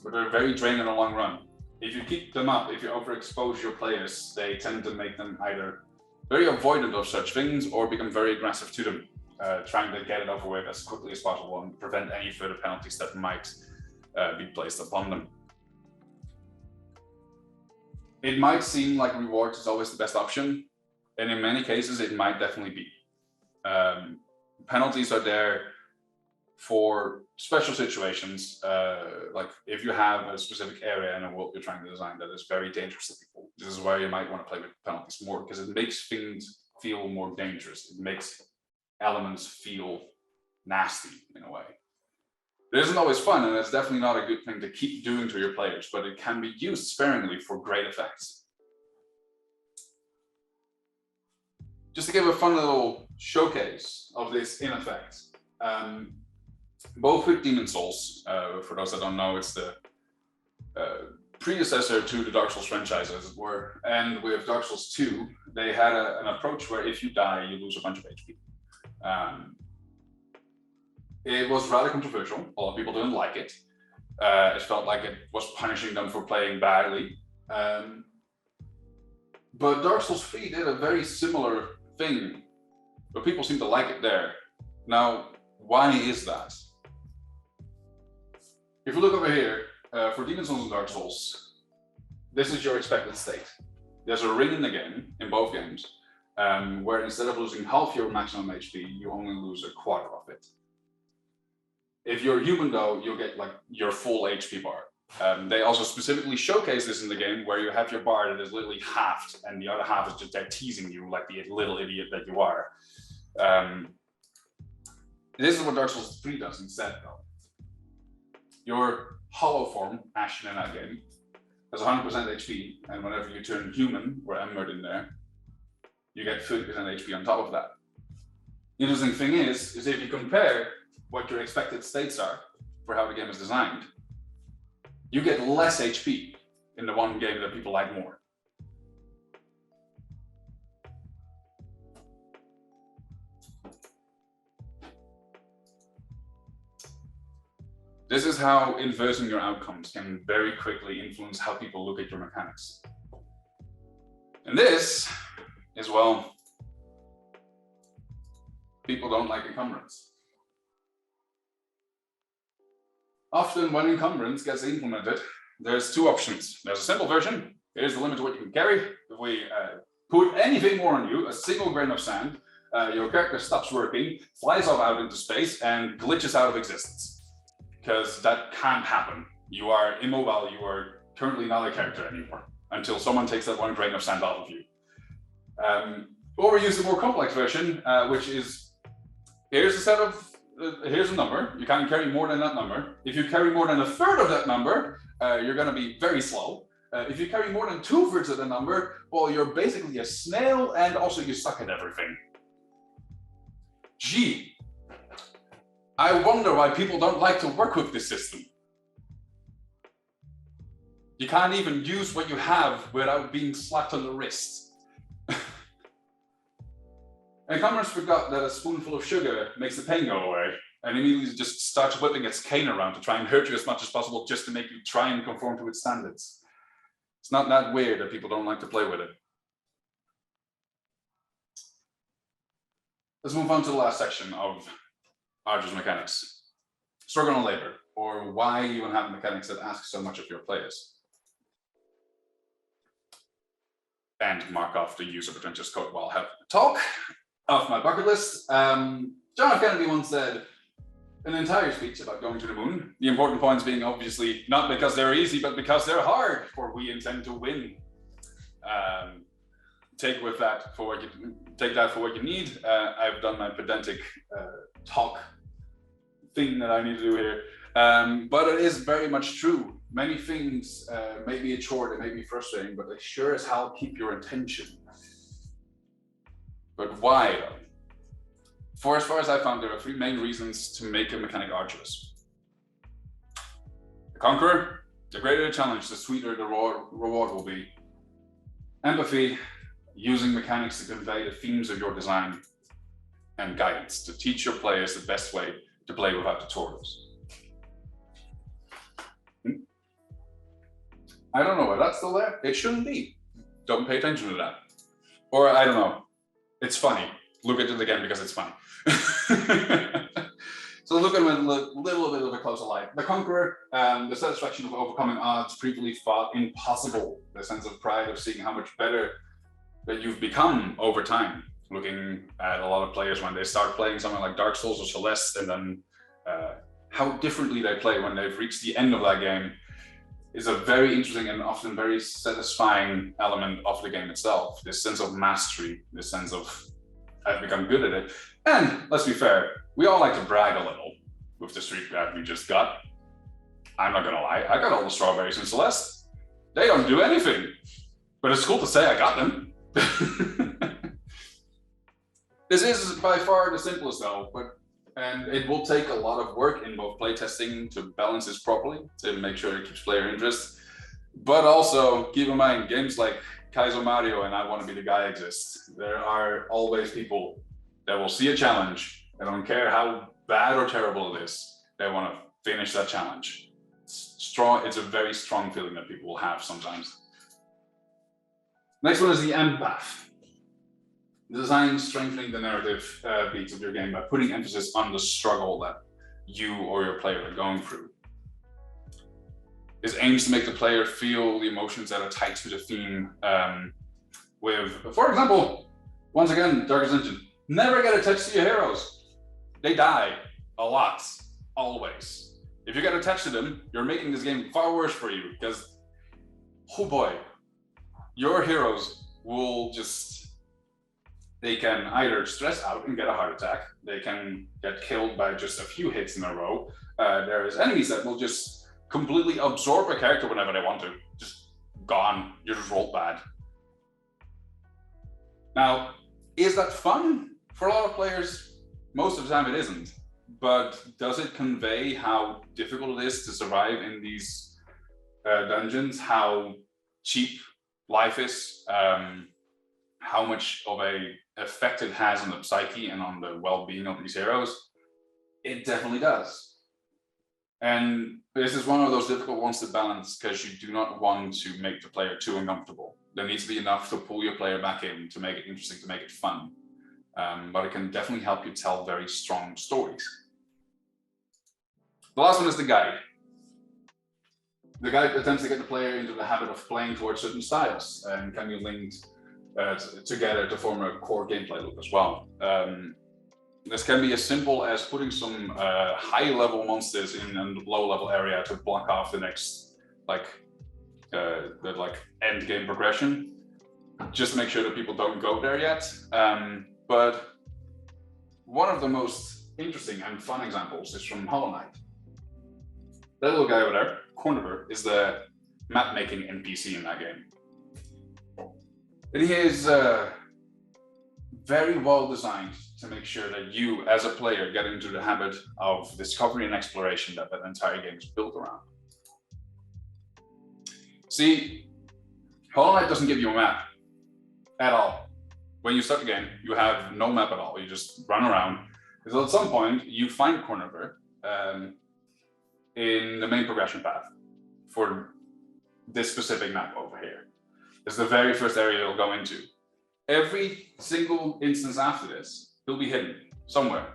but they're very draining in the long run. If you keep them up, if you overexpose your players, they tend to make them either very avoidant of such things or become very aggressive to them. trying to get it over with as quickly as possible and prevent any further penalties that might be placed upon them. It might seem like rewards is always the best option, and in many cases it might definitely be. Penalties are there for special situations, like if you have a specific area in a world you're trying to design that is very dangerous to people. This is where you might want to play with penalties more, because it makes things feel more dangerous. It makes elements feel nasty in a way. It isn't always fun, and it's definitely not a good thing to keep doing to your players, but it can be used sparingly for great effects. Just to give a fun little showcase of this in effect, both with Demon Souls, for those that don't know, it's the predecessor to the Dark Souls franchise, as it were, and with Dark Souls 2, they had an approach where if you die, you lose a bunch of HP. It was rather controversial. A lot of people didn't like it. It felt like it was punishing them for playing badly. But Dark Souls 3 did a very similar thing, but people seem to like it there. Now, why is that? If you look over here, for Demon Souls and Dark Souls, this is your expected state. There's a ring in the game, in both games, where instead of losing half your maximum HP, you only lose a quarter of it. If you're human though, you'll get like your full HP bar. They also specifically showcase this in the game where you have your bar that is literally halved and the other half is just there teasing you like the little idiot that you are. This is what Dark Souls 3 does instead though. Your hollow form, Ashen in that game, has 100% HP, and whenever you turn human, or Emergent in there, you get 30% HP on top of that. The interesting thing is if you compare what your expected states are for how the game is designed, you get less HP in the one game that people like more. This is how inversing your outcomes can very quickly influence how people look at your mechanics. And this is, well, people don't like encumbrance. Often when encumbrance gets implemented, there's two options. There's a simple version. Here's the limit to what you can carry. If we put anything more on you, a single grain of sand, your character stops working, flies off out into space, and glitches out of existence. Because that can't happen. You are immobile, you are currently not a character anymore, until someone takes that one grain of sand off of you. Or we use the more complex version, which is, here's a number, you can't carry more than that number. If you carry more than a third of that number, you're gonna be very slow. If you carry more than 2/3 of the number, well, you're basically a snail and also you suck at everything. Gee, I wonder why people don't like to work with this system. You can't even use what you have without being slapped on the wrist. Encumbrance forgot that a spoonful of sugar makes the pain go away, and immediately just starts whipping its cane around to try and hurt you as much as possible just to make you try and conform to its standards. It's not that weird that people don't like to play with it. Let's move on to the last section of arduous mechanics. Struggle and labor, or why you have mechanics that ask so much of your players. And mark off the use of pretentious code while having a talk. Off my bucket list, John F. Kennedy once said an entire speech about going to the moon. The important points being obviously not because they're easy, but because they're hard, for we intend to win. Take that for what you need. I've done my pedantic talk thing that I need to do here, but it is very much true. Many things may be a chore, they may be frustrating, but they sure as hell keep your attention. But why though? For as far as I found, there are three main reasons to make a mechanic arduous. The conqueror, the greater the challenge, the sweeter the reward will be. Empathy, using mechanics to convey the themes of your design. And guidance, to teach your players the best way to play without tutorials. I don't know why that's still there. It shouldn't be. Don't pay attention to that. Or I don't know. It's funny. look at it again because it's funny. So look at them in a little bit of a closer light. The Conqueror, the satisfaction of overcoming odds previously thought impossible, the sense of pride of seeing how much better that you've become over time. Looking at a lot of players when they start playing something like Dark Souls or Celeste, and then how differently they play when they've reached the end of that game is a very interesting and often very satisfying element of the game itself. This sense of mastery, this sense of I've become good at it. And let's be fair, we all like to brag a little with the streak that we just got. I'm not gonna lie, I got all the strawberries in Celeste. They don't do anything, but it's cool to say I got them. This is by far the simplest though, and it will take a lot of work in both playtesting to balance this properly, to make sure it keeps player interest. But also keep in mind, games like Kaizo Mario and I Want to Be the Guy exist. There are always people that will see a challenge. They don't care how bad or terrible it is. They want to finish that challenge. It's a very strong feeling that people will have sometimes. Next one is the empath. Design strengthening the narrative beats of your game by putting emphasis on the struggle that you or your player are going through. This aims to make the player feel the emotions that are tied to the theme with, for example, once again, Darkest Dungeon, never get attached to your heroes. They die a lot, always. If you get attached to them, you're making this game far worse for you because, oh boy, your heroes will they can either stress out and get a heart attack, they can get killed by just a few hits in a row. There's enemies that will just completely absorb a character whenever they want to. Just gone, you just rolled bad. Now, is that fun? For a lot of players, most of the time it isn't. But does it convey how difficult it is to survive in these dungeons, how cheap life is, how much of a effect it has on the psyche and on the well-being of these heroes? It definitely does. And this is one of those difficult ones to balance because you do not want to make the player too uncomfortable. There needs to be enough to pull your player back in, to make it interesting, to make it fun. But it can definitely help you tell very strong stories. The last one is the guide. The guide attempts to get the player into the habit of playing towards certain styles and can be linked together to form a core gameplay loop as well. This can be as simple as putting some high-level monsters in a low-level area to block off the next end game progression, just to make sure that people don't go there yet. But one of the most interesting and fun examples is from Hollow Knight. That little guy over there, Cornever, is the map-making NPC in that game. And he is very well designed to make sure that you, as a player, get into the habit of discovery and exploration that entire game is built around. See, Hollow Knight doesn't give you a map at all. When you start the game, you have no map at all. You just run around until at some point you find Cornever in the main progression path for this specific map over here. It's the very first area you'll go into. Every single instance after this, he'll be hidden somewhere.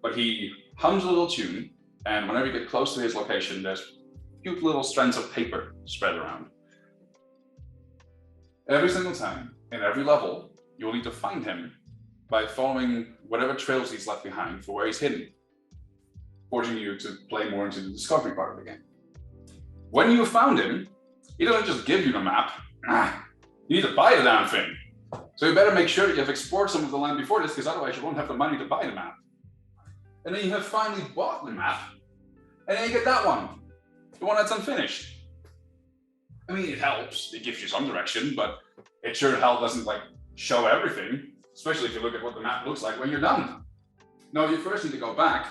But he hums a little tune, and whenever you get close to his location, there's cute little strands of paper spread around. Every single time, in every level, you'll need to find him by following whatever trails he's left behind for where he's hidden, forcing you to play more into the discovery part of the game. When you found him, he doesn't just give you the map. You need to buy the damn thing. So you better make sure that you have explored some of the land before this, because otherwise you won't have the money to buy the map. And then you have finally bought the map, and then you get that one, the one that's unfinished. I mean, it helps, it gives you some direction, but it sure hell doesn't show everything, especially if you look at what the map looks like when you're done. No, you first need to go back,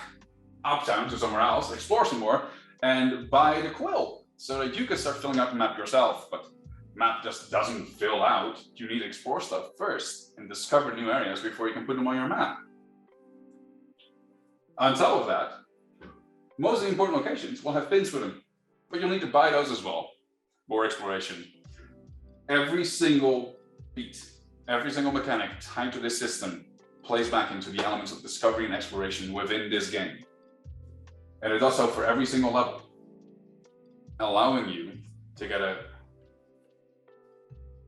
uptown to somewhere else, explore some more, and buy the quill, so that you can start filling out the map yourself. But map just doesn't fill out. You need to explore stuff first and discover new areas before you can put them on your map. On top of that, most of the important locations will have pins for them, but you'll need to buy those as well. More exploration. Every single beat, every single mechanic tied to this system plays back into the elements of discovery and exploration within this game. And it does so for every single level, allowing you to get a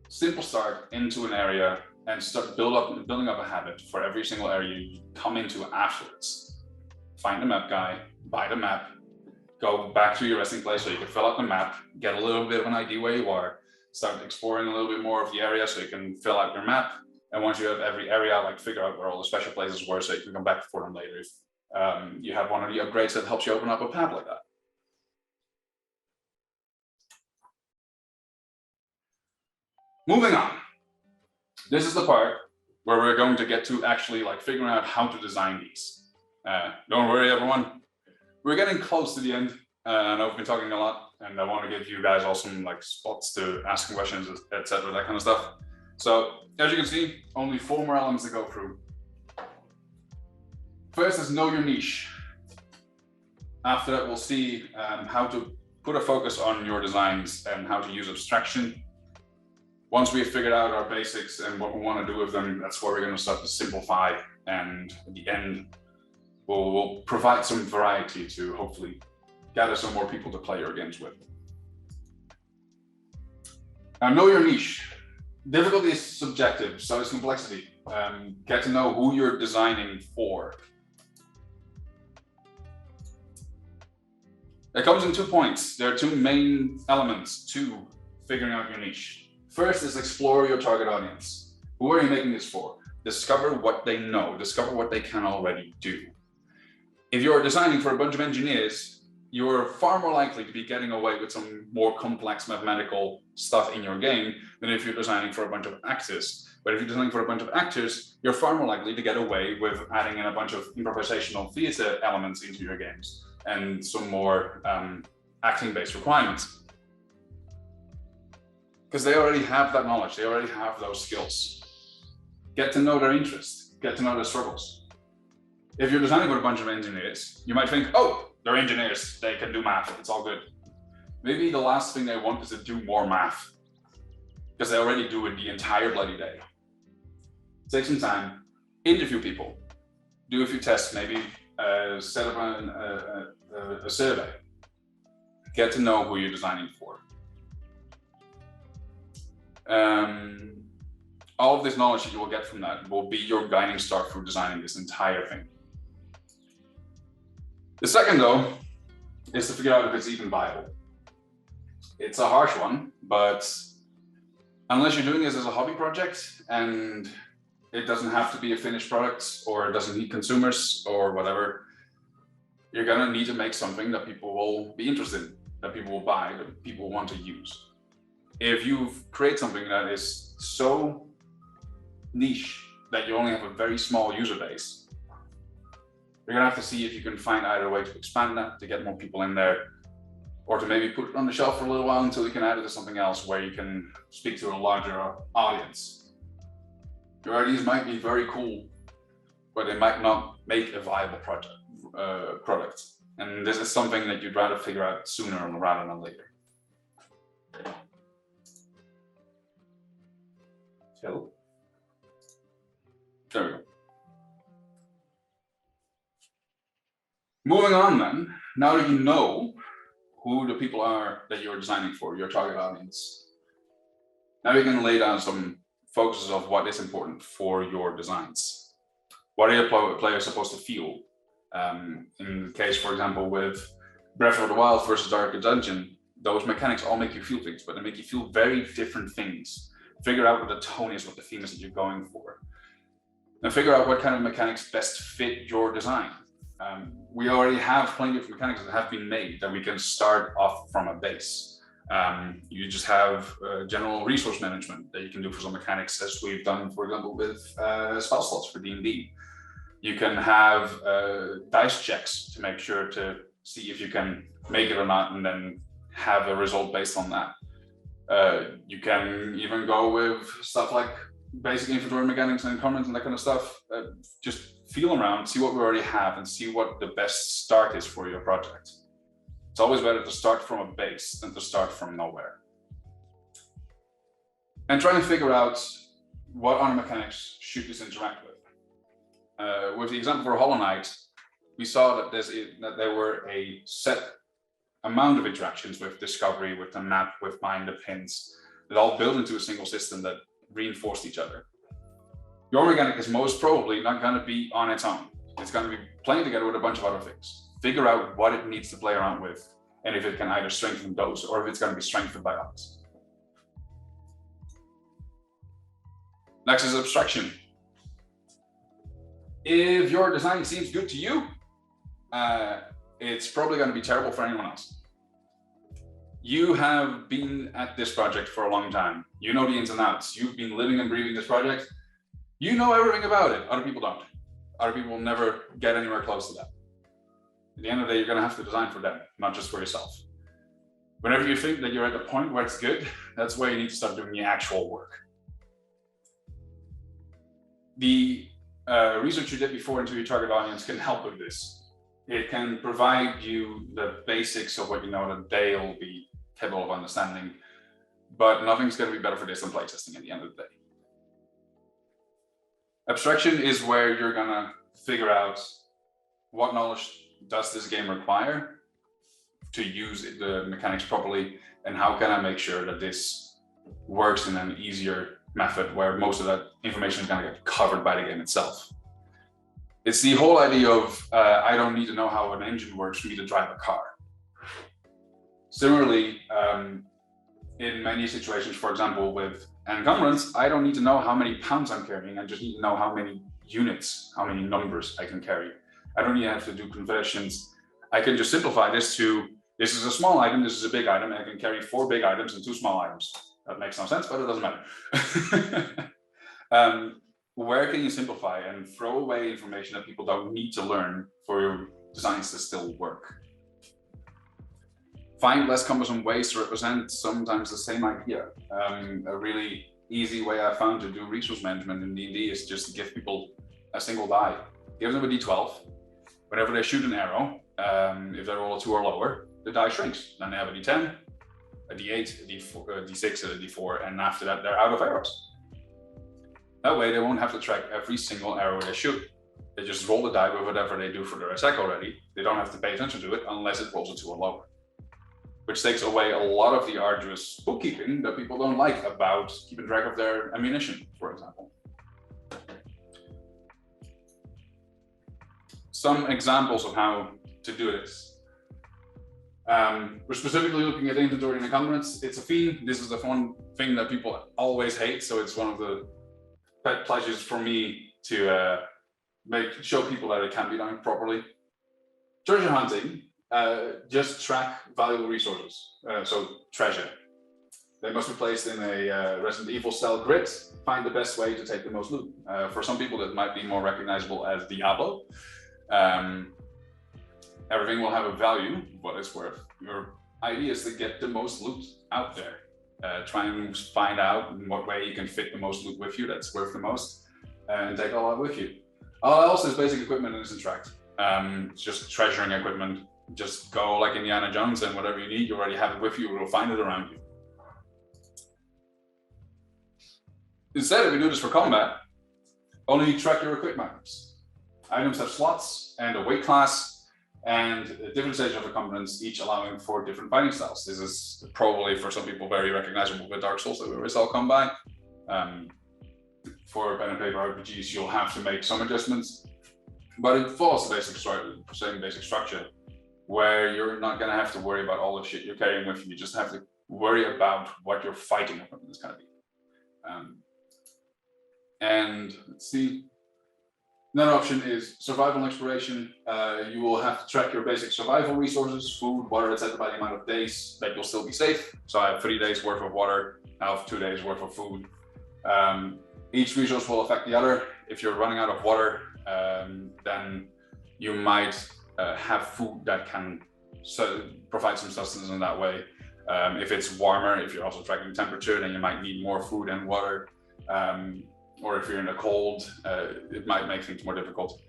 simple start into an area and start building up a habit for every single area you come into afterwards. Find the map guy, buy the map, go back to your resting place so you can fill out the map, get a little bit of an idea where you are, start exploring a little bit more of the area so you can fill out your map. And once you have every area, like figure out where all the special places were so you can come back for them later if you have one of the upgrades that helps you open up a path like that. Moving on. This is the part where we're going to get to actually like figuring out how to design these. Don't worry, everyone. We're getting close to the end. I know we've been talking a lot, and I want to give you guys all some like spots to ask questions, etc., that kind of stuff. So as you can see, only 4 more elements to go through. First is know your niche. After that, we'll see how to put a focus on your designs and how to use abstraction. Once we've figured out our basics and what we want to do with them, that's where we're going to start to simplify. And at the end, we'll provide some variety to hopefully gather some more people to play your games with. Now, know your niche. Difficulty is subjective, so is complexity. Get to know who you're designing for. It comes in 2 points. There are 2 main elements to figuring out your niche. First is explore your target audience. Who are you making this for? Discover what they know, discover what they can already do. If you're designing for a bunch of engineers, you're far more likely to be getting away with some more complex mathematical stuff in your game than if you're designing for a bunch of actors. But if you're designing for a bunch of actors, you're far more likely to get away with adding in a bunch of improvisational theater elements into your games and some more acting-based requirements. Because they already have that knowledge, they already have those skills. Get to know their interests, get to know their struggles. If you're designing with a bunch of engineers, you might think, oh, they're engineers, they can do math, it's all good. Maybe the last thing they want is to do more math, because they already do it the entire bloody day. Take some time, interview people, do a few tests, maybe set up a survey. Get to know who you're designing for. All of this knowledge that you will get from that will be your guiding star through designing this entire thing. The second, though, is to figure out if it's even viable. It's a harsh one, but unless you're doing this as a hobby project and it doesn't have to be a finished product or it doesn't need consumers or whatever, you're gonna need to make something that people will be interested in, that people will buy, that people want to use. If you create something that is so niche that you only have a very small user base, you're gonna have to see if you can find either a way to expand that, to get more people in there, or to maybe put it on the shelf for a little while until you can add it to something else where you can speak to a larger audience. Your ideas might be very cool, but they might not make a viable product. And this is something that you'd rather figure out sooner rather than later. So, there we go. Moving on then, now that you know who the people are that you're designing for, your target audience, now you can lay down some focuses of what is important for your designs. What are your players supposed to feel? In the case, for example, with Breath of the Wild versus Dark Dungeon, those mechanics all make you feel things, but they make you feel very different things. Figure out what the tone is, what the theme is that you're going for. And figure out what kind of mechanics best fit your design. We already have plenty of mechanics that have been made that we can start off from a base. You just have general resource management that you can do for some mechanics, as we've done, for example, with spell slots for D&D. You can have dice checks to make sure to see if you can make it or not, and then have a result based on that. You can even go with stuff like basic inventory mechanics and encumbrance and that kind of stuff. Just feel around, see what we already have, and see what the best start is for your project. It's always better to start from a base than to start from nowhere. And try and figure out what other mechanics should this interact with. With the example for Hollow Knight, we saw that there were a set amount of interactions with discovery, with the map, with buying the pins, that all built into a single system that reinforced each other. Your mechanic is most probably not going to be on its own. It's going to be playing together with a bunch of other things. Figure out what it needs to play around with, and if it can either strengthen those or if it's going to be strengthened by others. Next is abstraction. If your design seems good to you, it's probably going to be terrible for anyone else. You have been at this project for a long time. You know the ins and outs. You've been living and breathing this project. You know everything about it. Other people don't. Other people will never get anywhere close to that. At the end of the day, you're going to have to design for them, not just for yourself. Whenever you think that you're at the point where it's good, that's where you need to start doing the actual work. The research you did before into your target audience can help with this. It can provide you the basics of what you know that they'll be capable of understanding, but nothing's going to be better for this than playtesting at the end of the day. Abstraction is where you're going to figure out what knowledge does this game require to use the mechanics properly, and how can I make sure that this works in an easier method where most of that information is going to get covered by the game itself. It's the whole idea of I don't need to know how an engine works for me to drive a car. Similarly, in many situations, for example, with Encumbrance, I don't need to know how many pounds I'm carrying. I just need to know how many units, how many numbers I can carry. I don't even have to do conversions. I can just simplify this to, this is a small item, this is a big item, and I can carry 4 big items and 2 small items. That makes no sense, but it doesn't matter. Where can you simplify and throw away information that people don't need to learn for your designs to still work? Find less cumbersome ways to represent sometimes the same idea. A really easy way I found to do resource management in D&D is just to give people a single die. Give them a D12. Whenever they shoot an arrow, if they roll a 2 or lower, the die shrinks. Then they have a D10, a D8, a D4, a D6, and a D4, and after that, they're out of arrows. That way, they won't have to track every single arrow they shoot. They just roll the die with whatever they do for their attack already. They don't have to pay attention to it unless it rolls a 2 or lower, which takes away a lot of the arduous bookkeeping that people don't like about keeping track of their ammunition, for example. Some examples of how to do this. We're specifically looking at inventory and encumbrance. It's a theme. This is the one thing that people always hate, so it's one of the pet pleasures for me to show people that it can be done properly. Treasure hunting, just track valuable resources, so treasure. They must be placed in a Resident Evil style grid. Find the best way to take the most loot. For some people, that might be more recognizable as Diablo. Everything will have a value, what it's worth. Your idea is to get the most loot out there. Try and find out in what way you can fit the most loot with you that's worth the most, and take all that with you. All else is basic equipment and isn't tracked. It's just treasuring equipment. Just go like Indiana Jones, and whatever you need, you already have it with you, you'll find it around you. Instead, if you do this for combat, only track your equipment items. Items have slots and a weight class, and different stages of encumbrance, each allowing for different fighting styles. This is probably for some people very recognizable with Dark Souls that we always all come by. For pen and paper RPGs, you'll have to make some adjustments, but it follows the same basic structure, where you're not going to have to worry about all the shit you're carrying with you. You just have to worry about what your fighting equipment is going to be. And let's see. Another option is survival and exploration. You will have to track your basic survival resources, food, water, etc. by the amount of days that you'll still be safe. So I have 3 days worth of water, I have 2 days worth of food. Each resource will affect the other. If you're running out of water, then you might have food that can provide some sustenance in that way. If it's warmer, if you're also tracking temperature, then you might need more food and water. Or if you're in the cold, it might make things more difficult.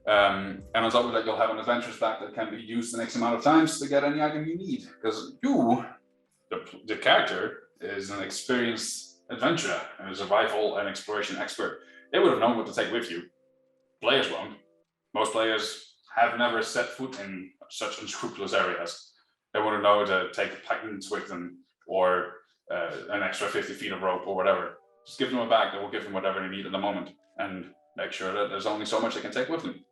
And on top of that, you'll have an adventurer's pack that can be used the next amount of times to get any item you need. Because you, the character, is an experienced adventurer and a survival and exploration expert. They would have known what to take with you. Players won't. Most players have never set foot in such unscrupulous areas. They wouldn't know to take patents with them or an extra 50 feet of rope or whatever. Just give them a bag that will give them whatever they need at the moment and make sure that there's only so much they can take with them.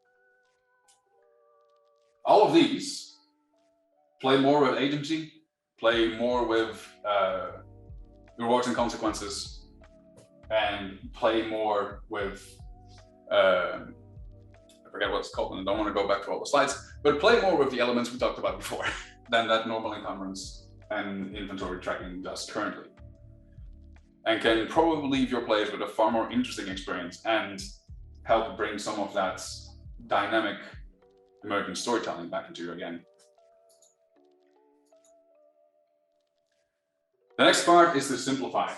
All of these play more with agency, play more with rewards and consequences, and play more with, I forget what it's called, and I don't want to go back to all the slides, but play more with the elements we talked about before than that normal encumbrance and inventory tracking does currently. And can probably leave your players with a far more interesting experience and help bring some of that dynamic emergent storytelling back into your game. The next part is to simplify.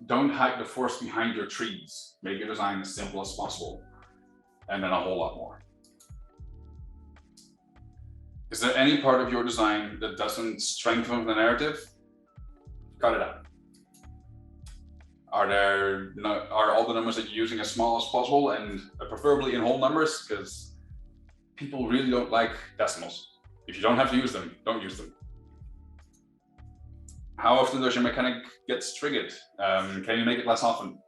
Don't hide the forest behind your trees. Make your design as simple as possible, and then a whole lot more. Is there any part of your design that doesn't strengthen the narrative? Cut it out. Are all the numbers that you're using as small as possible, and preferably in whole numbers, because people really don't like decimals. If you don't have to use them, don't use them. How often does your mechanic get triggered? Can you make it less often?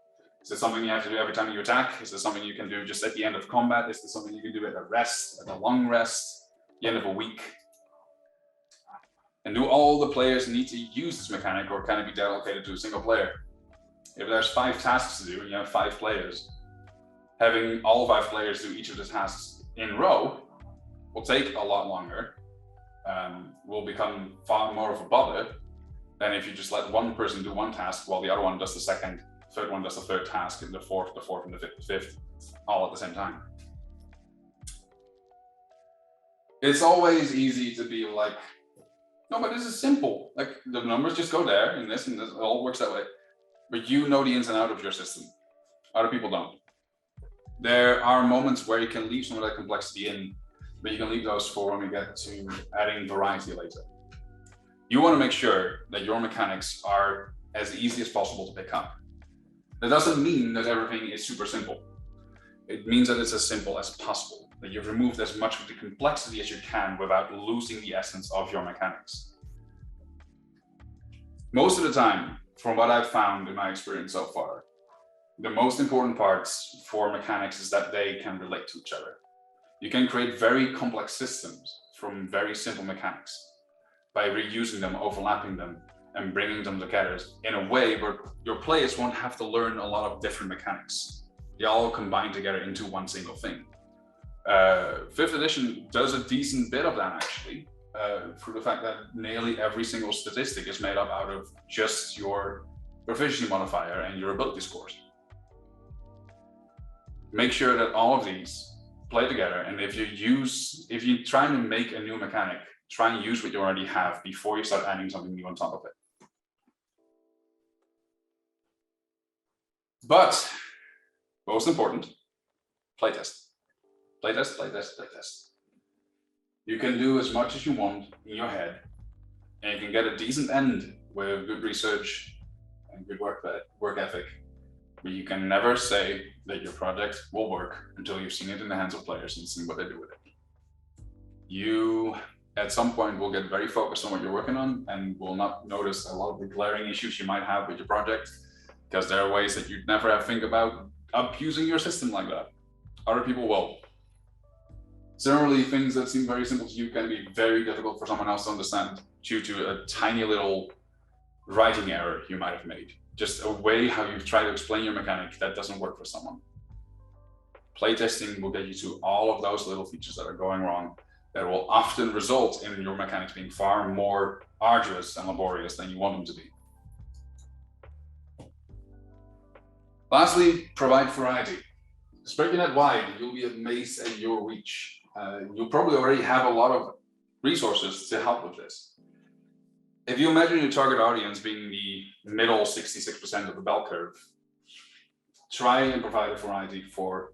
Is this something you have to do every time you attack? Is this something you can do just at the end of combat? Is this something you can do at a rest, at a long rest, the end of a week? And do all the players need to use this mechanic, or can it be delegated to a single player? If there's 5 tasks to do and you have 5 players, having all 5 players do each of the tasks in a row will take a lot longer, will become far more of a bother than if you just let one person do one task while the other one does the second, third one does the third task, and the fourth, and the fifth, all at the same time. It's always easy to be like, no, but this is simple. Like, the numbers just go there, and this, it all works that way. But you know the ins and outs of your system. Other people don't. There are moments where you can leave some of that complexity in, but you can leave those for when we get to adding variety later. You want to make sure that your mechanics are as easy as possible to pick up. That doesn't mean that everything is super simple. It means that it's as simple as possible, that you've removed as much of the complexity as you can without losing the essence of your mechanics. Most of the time, from what I've found in my experience so far, the most important parts for mechanics is that they can relate to each other. You can create very complex systems from very simple mechanics by reusing them, overlapping them, and bringing them together in a way where your players won't have to learn a lot of different mechanics. They all combine together into one single thing. 5th edition does a decent bit of that, actually, through the fact that nearly every single statistic is made up out of just your proficiency modifier and your ability scores. Make sure that all of these play together, and if you're trying to make a new mechanic, try and use what you already have before you start adding something new on top of it. But most important, playtest. Playtest, playtest, playtest. You can do as much as you want in your head, and you can get a decent end with good research and good work ethic, but you can never say that your project will work until you've seen it in the hands of players and seen what they do with it. You, at some point, will get very focused on what you're working on and will not notice a lot of the glaring issues you might have with your project, because there are ways that you'd never have think about abusing your system like that. Other people will. Similarly, things that seem very simple to you can be very difficult for someone else to understand due to a tiny little writing error you might have made. Just a way how you've tried to explain your mechanic that doesn't work for someone. Playtesting will get you to all of those little features that are going wrong, that will often result in your mechanics being far more arduous and laborious than you want them to be. Lastly, provide variety. Spread your net wide, you'll be amazed at your reach. You'll probably already have a lot of resources to help with this. If you imagine your target audience being the middle 66% of the bell curve, try and provide a variety for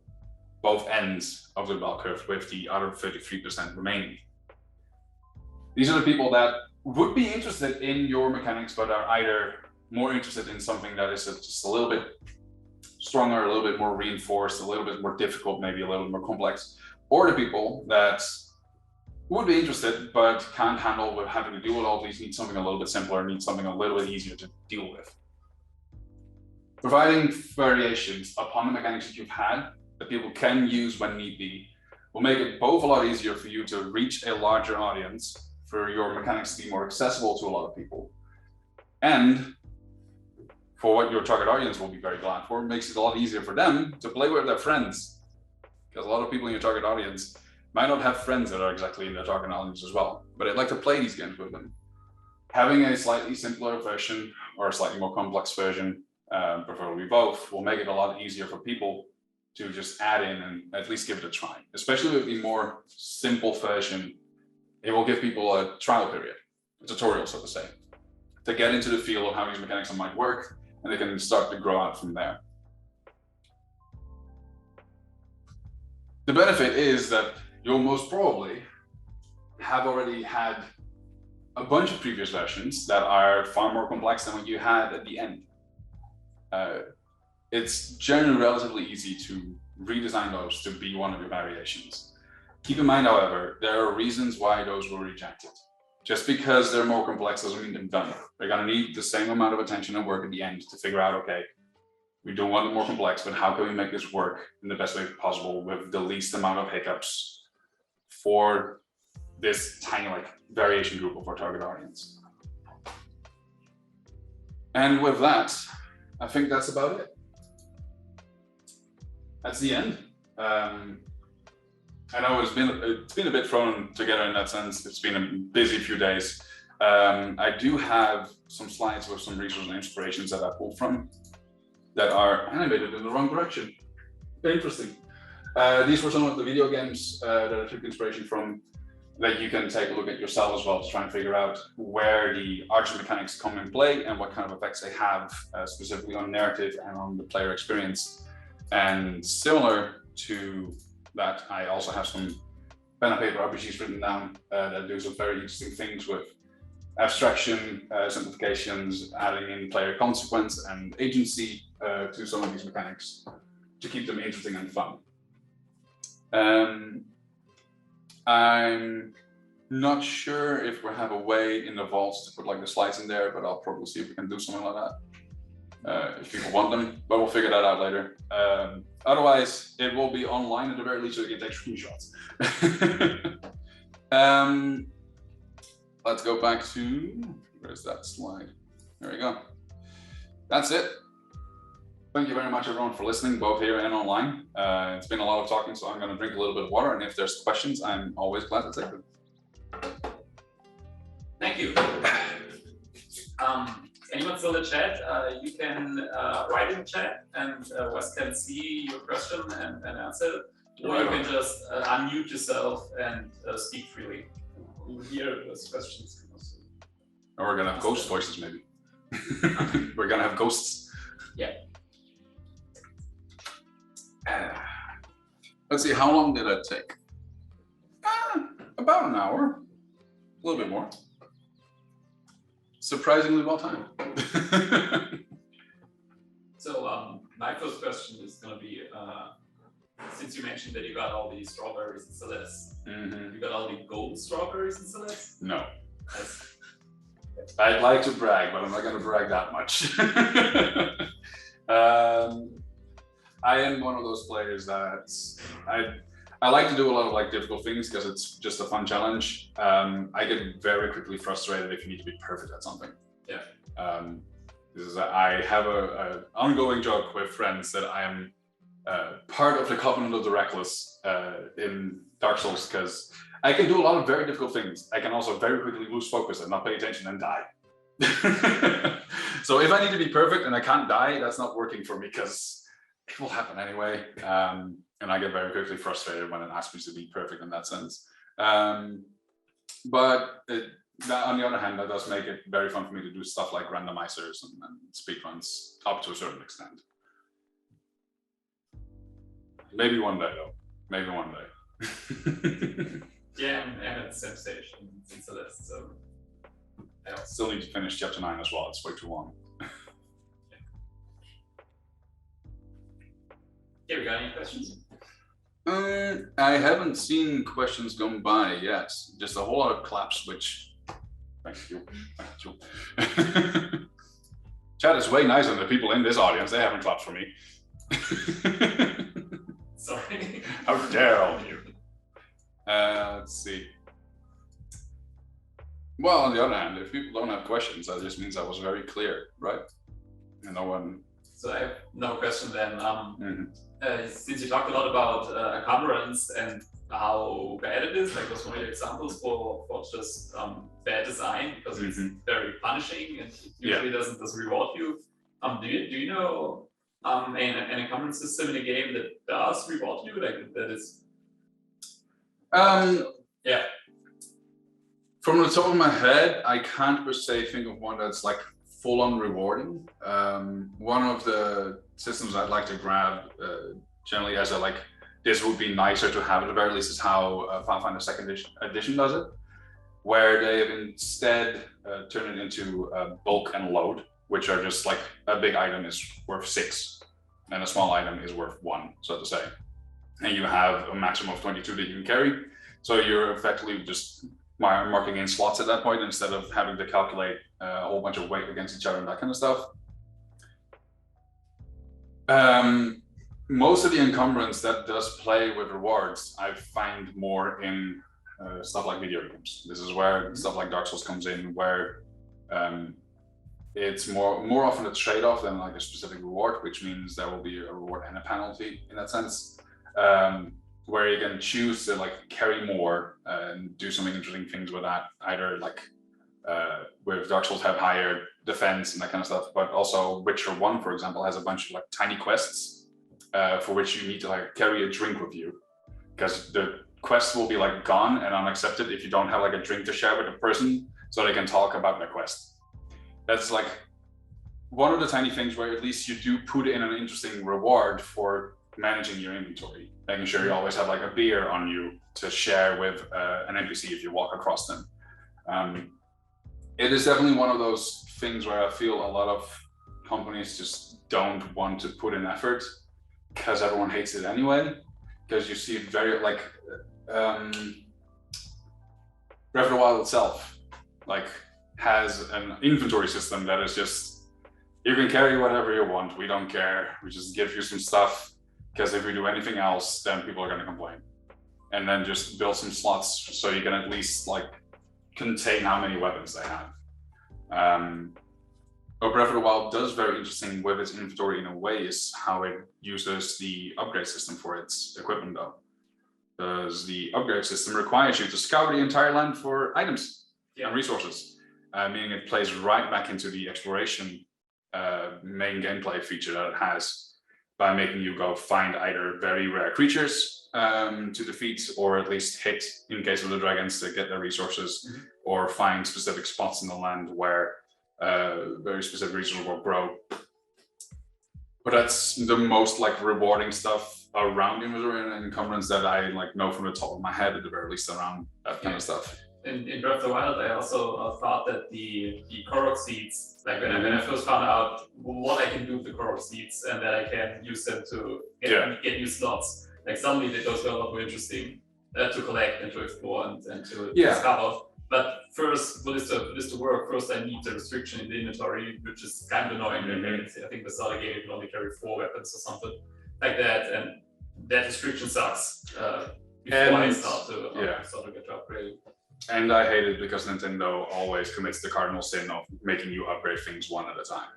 both ends of the bell curve with the other 33% remaining. These are the people that would be interested in your mechanics, but are either more interested in something that is just a little bit stronger, a little bit more reinforced, a little bit more difficult, maybe a little bit more complex, or the people that would be interested but can't handle with having to deal with all these, need something a little bit simpler, need something a little bit easier to deal with. Providing variations upon the mechanics that you've had that people can use when need be will make it both a lot easier for you to reach a larger audience, for your mechanics to be more accessible to a lot of people, and for what your target audience will be very glad for, makes it a lot easier for them to play with their friends. Because a lot of people in your target audience might not have friends that are exactly in their target audience as well, but they'd like to play these games with them. Having a slightly simpler version or a slightly more complex version, preferably both, will make it a lot easier for people to just add in and at least give it a try. Especially with the more simple version, it will give people a trial period, a tutorial, so to say, to get into the feel of how these mechanics might work, and they can start to grow out from there. The benefit is that you'll most probably have already had a bunch of previous versions that are far more complex than what you had at the end. It's generally relatively easy to redesign those to be one of your variations. Keep in mind, however, there are reasons why those were rejected. Just because they're more complex doesn't mean they're done. They're going to need the same amount of attention and work at the end to figure out, okay, we do want it more complex, but how can we make this work in the best way possible with the least amount of hiccups for this tiny variation group of our target audience? And with that, I think that's about it. That's the end. I know it's been a bit thrown together in that sense. It's been a busy few days. I do have some slides with some resources and inspirations that I pulled from that are animated in the wrong direction. Very interesting. These were some of the video games that I took inspiration from, that you can take a look at yourself as well to try and figure out where the archer mechanics come in play and what kind of effects they have specifically on narrative and on the player experience. And similar to that, I also have some pen and paper RPGs written down that do some very interesting things with abstraction, simplifications, adding in player consequence and agency to some of these mechanics to keep them interesting and fun. I'm not sure if we have a way in the vaults to put the slides in there, but I'll probably see if we can do something like that if people want them, but we'll figure that out later. Otherwise, it will be online at the very least so you can take screenshots. Let's go back to, where's that slide? There we go. That's it. Thank you very much, everyone, for listening, both here and online. It's been a lot of talking, so I'm going to drink a little bit of water, and if there's questions, I'm always glad to take them. Thank you. Anyone still in the chat? You can write in the chat, and Wes can see your question and answer it. Or you can just unmute yourself and speak freely. You will hear those questions. Or we're going to have ghost voices, maybe. We're going to have ghosts. Yeah. Let's see, how long did that take? About an hour, a little bit more. Surprisingly well timed. So my first question is going to be, since you mentioned that you got all these strawberries and Celeste, you got all the gold strawberries and Celeste? No. I'd like to brag, but I'm not going to brag that much. I am one of those players that I like to do a lot of difficult things because it's just a fun challenge. I get very quickly frustrated if you need to be perfect at something. Yeah. I have an ongoing joke with friends that I am part of the Covenant of the Reckless in Dark Souls, because I can do a lot of very difficult things. I can also very quickly lose focus and not pay attention and die. So if I need to be perfect and I can't die, that's not working for me, because it will happen anyway. And I get very quickly frustrated when it asks me to be perfect in that sense. But on the other hand, that does make it very fun for me to do stuff like randomizers and speedruns up to a certain extent. Maybe one day, though. Maybe one day. Yeah, I'm at the same stage in Celeste, so I still need to finish chapter 9 as well. It's way too long. got any questions? I haven't seen questions going by yet. Just a whole lot of claps, which thank you. Chat is way nicer than the people in this audience. They haven't clapped for me. Sorry. How dare all of you? Let's see. Well, on the other hand, if people don't have questions, that just means I was very clear, right? And no one. So I have no question then. Since you talked a lot about Encumbrance and how bad it is, like those were your examples for just bad design, because it's very punishing and it usually doesn't reward you. Do you know an encumbrance system in a game that does reward you, like that is? Yeah. From the top of my head, I can't per se think of one that's like full-on rewarding. One of the systems I'd like to grab generally as a like, this would be nicer to have at the very least, is how Pathfinder 2nd edition does it, where they have instead turned it into bulk and load, which are just like a big item is worth 6 and a small item is worth 1, so to say. And you have a maximum of 22 that you can carry. So you're effectively just marking in slots at that point instead of having to calculate a whole bunch of weight against each other and that kind of stuff. Most of the encumbrance that does play with rewards, I find more in stuff like video games. This is where stuff like Dark Souls comes in, where it's more often a trade-off than like a specific reward, which means there will be a reward and a penalty in that sense. Where you can choose to like carry more and do some interesting things with that, either like with Dark Souls have higher defense and that kind of stuff, but also Witcher 1, for example, has a bunch of like tiny quests for which you need to like carry a drink with you, because the quest will be like gone and unaccepted if you don't have like a drink to share with a person so they can talk about their quest. That's like one of the tiny things where at least you do put in an interesting reward for managing your inventory, making sure you always have like a beer on you to share with an NPC if you walk across them. It is definitely one of those things where I feel a lot of companies just don't want to put in effort because everyone hates it anyway, because you see it very like Breath of the Wild itself like has an inventory system that is just, you can carry whatever you want, we don't care, we just give you some stuff, because if we do anything else, then people are going to complain. And then just build some slots so you can at least like contain how many weapons they have. What Breath of the Wild does very interesting with its inventory in a way is how it uses the upgrade system for its equipment though. Because the upgrade system requires you to scour the entire land for items and resources, meaning it plays right back into the exploration main gameplay feature that it has, by making you go find either very rare creatures to defeat, or at least hit, in case of the dragons, to get their resources, or find specific spots in the land where very specific resources will grow. But that's the most like rewarding stuff around inventory and encumbrance that I like know from the top of my head, at the very least, around that kind of stuff. In Breath of the Wild, I also thought that the Korok seeds, like when I first found out what I can do with the Korok seeds and that I can use them to get new slots, like suddenly those were a lot more interesting to collect and to explore and to discover. But first, for this to work, first I need the restriction in the inventory, which is kind of annoying. I think the starter game you can only carry 4 weapons or something like that, and that restriction sucks. Before I start to get to upgrade. And I hate it because Nintendo always commits the cardinal sin of making you upgrade things one at a time.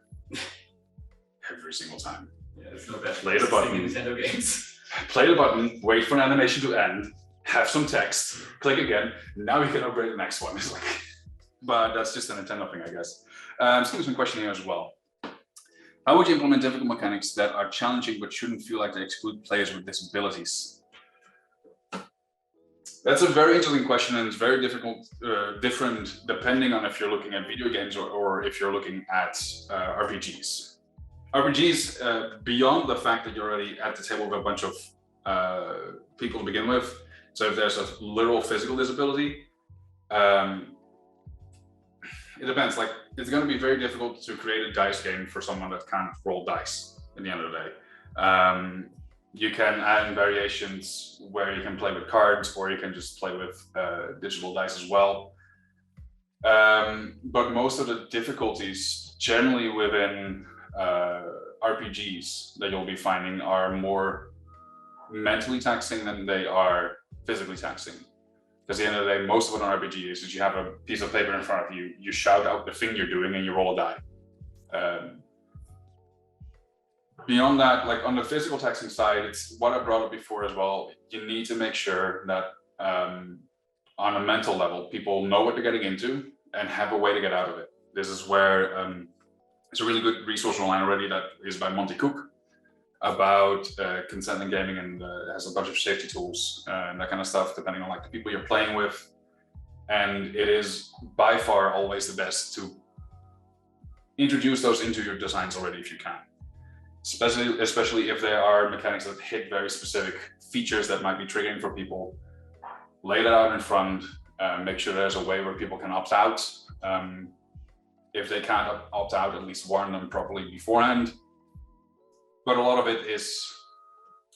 Every single time. Yeah, it's no bad. Play the button. Nintendo games. Play the button, wait for an animation to end, have some text, click again, now you can upgrade the next one. It's like, but that's just a Nintendo thing, I guess. Let's give me some question here as well. How would you implement difficult mechanics that are challenging but shouldn't feel like they exclude players with disabilities? That's a very interesting question, and it's very difficult, different depending on if you're looking at video games or if you're looking at RPGs. RPGs, beyond the fact that you're already at the table with a bunch of people to begin with, so if there's a literal physical disability, it depends. Like, it's going to be very difficult to create a dice game for someone that can't roll dice at the end of the day. You can add in variations where you can play with cards, or you can just play with digital dice as well. But most of the difficulties generally within RPGs that you'll be finding are more mentally taxing than they are physically taxing. Because at the end of the day, most of what an RPG is you have a piece of paper in front of you, you shout out the thing you're doing, and you roll a die. Beyond that, like on the physical taxing side, it's what I brought up before as well. You need to make sure that on a mental level, people know what they're getting into and have a way to get out of it. This is where it's a really good resource online already that is by Monty Cook about consent in gaming, and has a bunch of safety tools and that kind of stuff, depending on like the people you're playing with. And it is by far always the best to introduce those into your designs already if you can. Especially if there are mechanics that hit very specific features that might be triggering for people. Lay that out in front, make sure there's a way where people can opt out. If they can't opt out, at least warn them properly beforehand. But a lot of it is,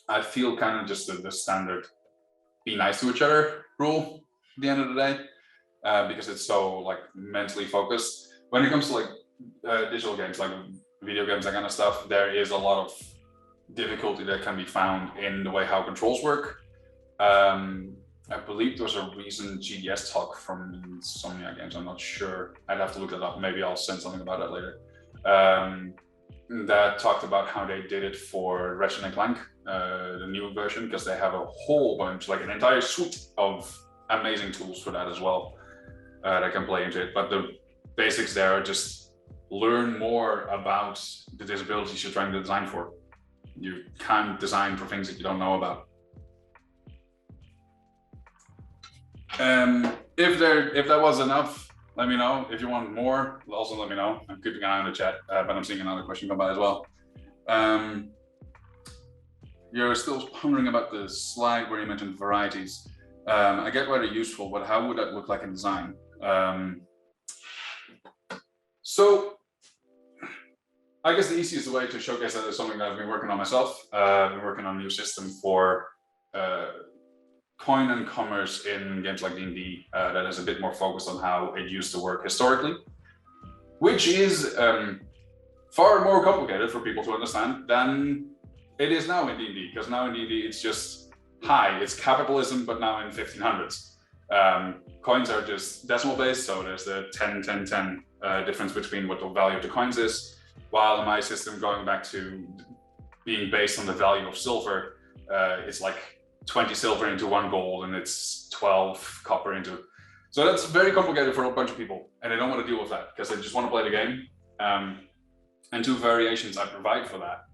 I feel, kind of just the standard be nice to each other rule at the end of the day, because it's so like mentally focused. When it comes to like digital games, like video games, that kind of stuff, there is a lot of difficulty that can be found in the way how controls work. I believe there was a recent GDS talk from Insomnia Games, I'm not sure. I'd have to look that up, maybe I'll send something about that later. That talked about how they did it for Ratchet & Clank, the new version, because they have a whole bunch, like an entire suite of amazing tools for that as well, that can play into it. But the basics there are just learn more about the disabilities you're trying to design for. You can't design for things that you don't know about. If that was enough, let me know. If you want more, also let me know. I'm keeping an eye on the chat, but I'm seeing another question come by as well. You're still pondering about the slide where you mentioned varieties. I get why they're useful, but how would that look like in design? So I guess the easiest way to showcase that is something that I've been working on myself. I've been working on a new system for coin and commerce in games like D&D that is a bit more focused on how it used to work historically, which is far more complicated for people to understand than it is now in D&D, because now in D&D it's just, hi, it's capitalism, but now in 1500s. Coins are just decimal based, so there's the 10, 10, 10 difference between what the value of the coins is, while in my system, going back to being based on the value of silver, it's like 20 silver into 1 gold, and it's 12 copper into. So that's very complicated for a bunch of people, and they don't want to deal with that because they just want to play the game. And two variations I provide for that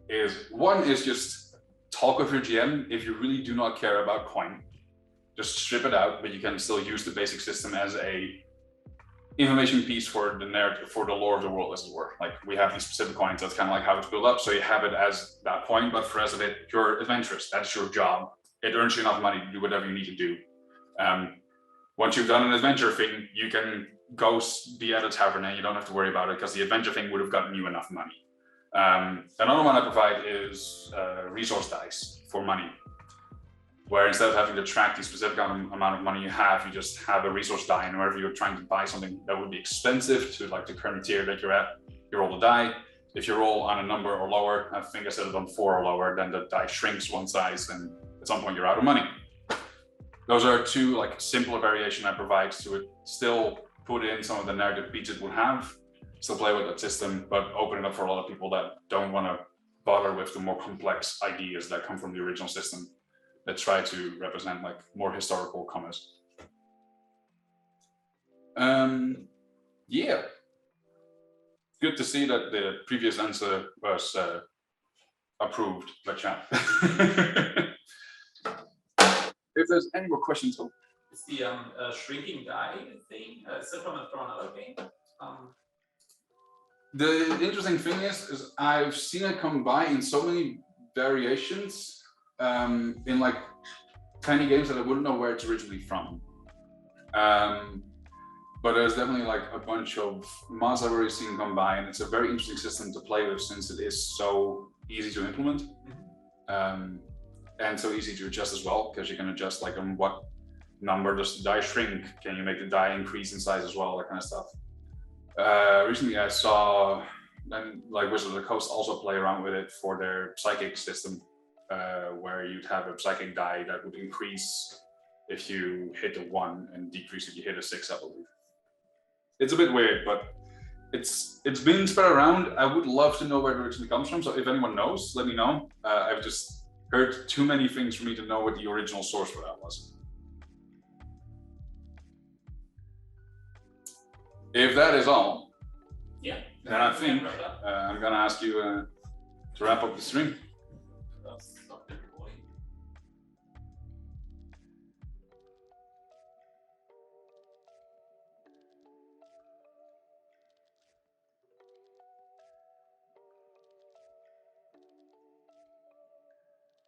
is, one is just talk with your GM. If you really do not care about coin, just strip it out, but you can still use the basic system as a information piece for the narrative, for the lore of the world, as it were. Like, we have these specific coins, that's kind of like how it's built up, so you have it as that point, but for the rest of it, you're adventurous, that's your job. It earns you enough money to do whatever you need to do. Once you've done an adventure thing, you can go be at a tavern and you don't have to worry about it, because the adventure thing would have gotten you enough money. Another one I provide is resource dice for money, where instead of having to track the specific amount of money you have, you just have a resource die, and whenever you're trying to buy something that would be expensive to like the current tier that you're at, you roll the die. If you roll on a number or lower, I think I said it on 4 or lower, then the die shrinks one size, and at some point you're out of money. Those are two like simpler variation I provide to it, still put in some of the narrative beats it would have, still play with that system, but open it up for a lot of people that don't want to bother with the more complex ideas that come from the original system, that try to represent like more historical commerce. Yeah, good to see that the previous answer was approved by chat. If there's any more questions, it's the shrinking die thing. Is it from another game? The interesting thing is I've seen it come by in so many variations. In like tiny games that I wouldn't know where it's originally from. But there's definitely like a bunch of mods I've already seen come by, and it's a very interesting system to play with since it is so easy to implement. and so easy to adjust as well, because you can adjust like on what number does the die shrink, can you make the die increase in size as well, that kind of stuff. Recently I saw like Wizards of the Coast also play around with it for their psychic system, where you'd have a psychic die that would increase if you hit a 1 and decrease if you hit a 6, I believe. It's a bit weird, but it's been spread around. I would love to know where it originally comes from, so if anyone knows, let me know. I've just heard too many things for me to know what the original source for that was. If that is all, yeah, then I think I'm gonna ask you to wrap up the stream.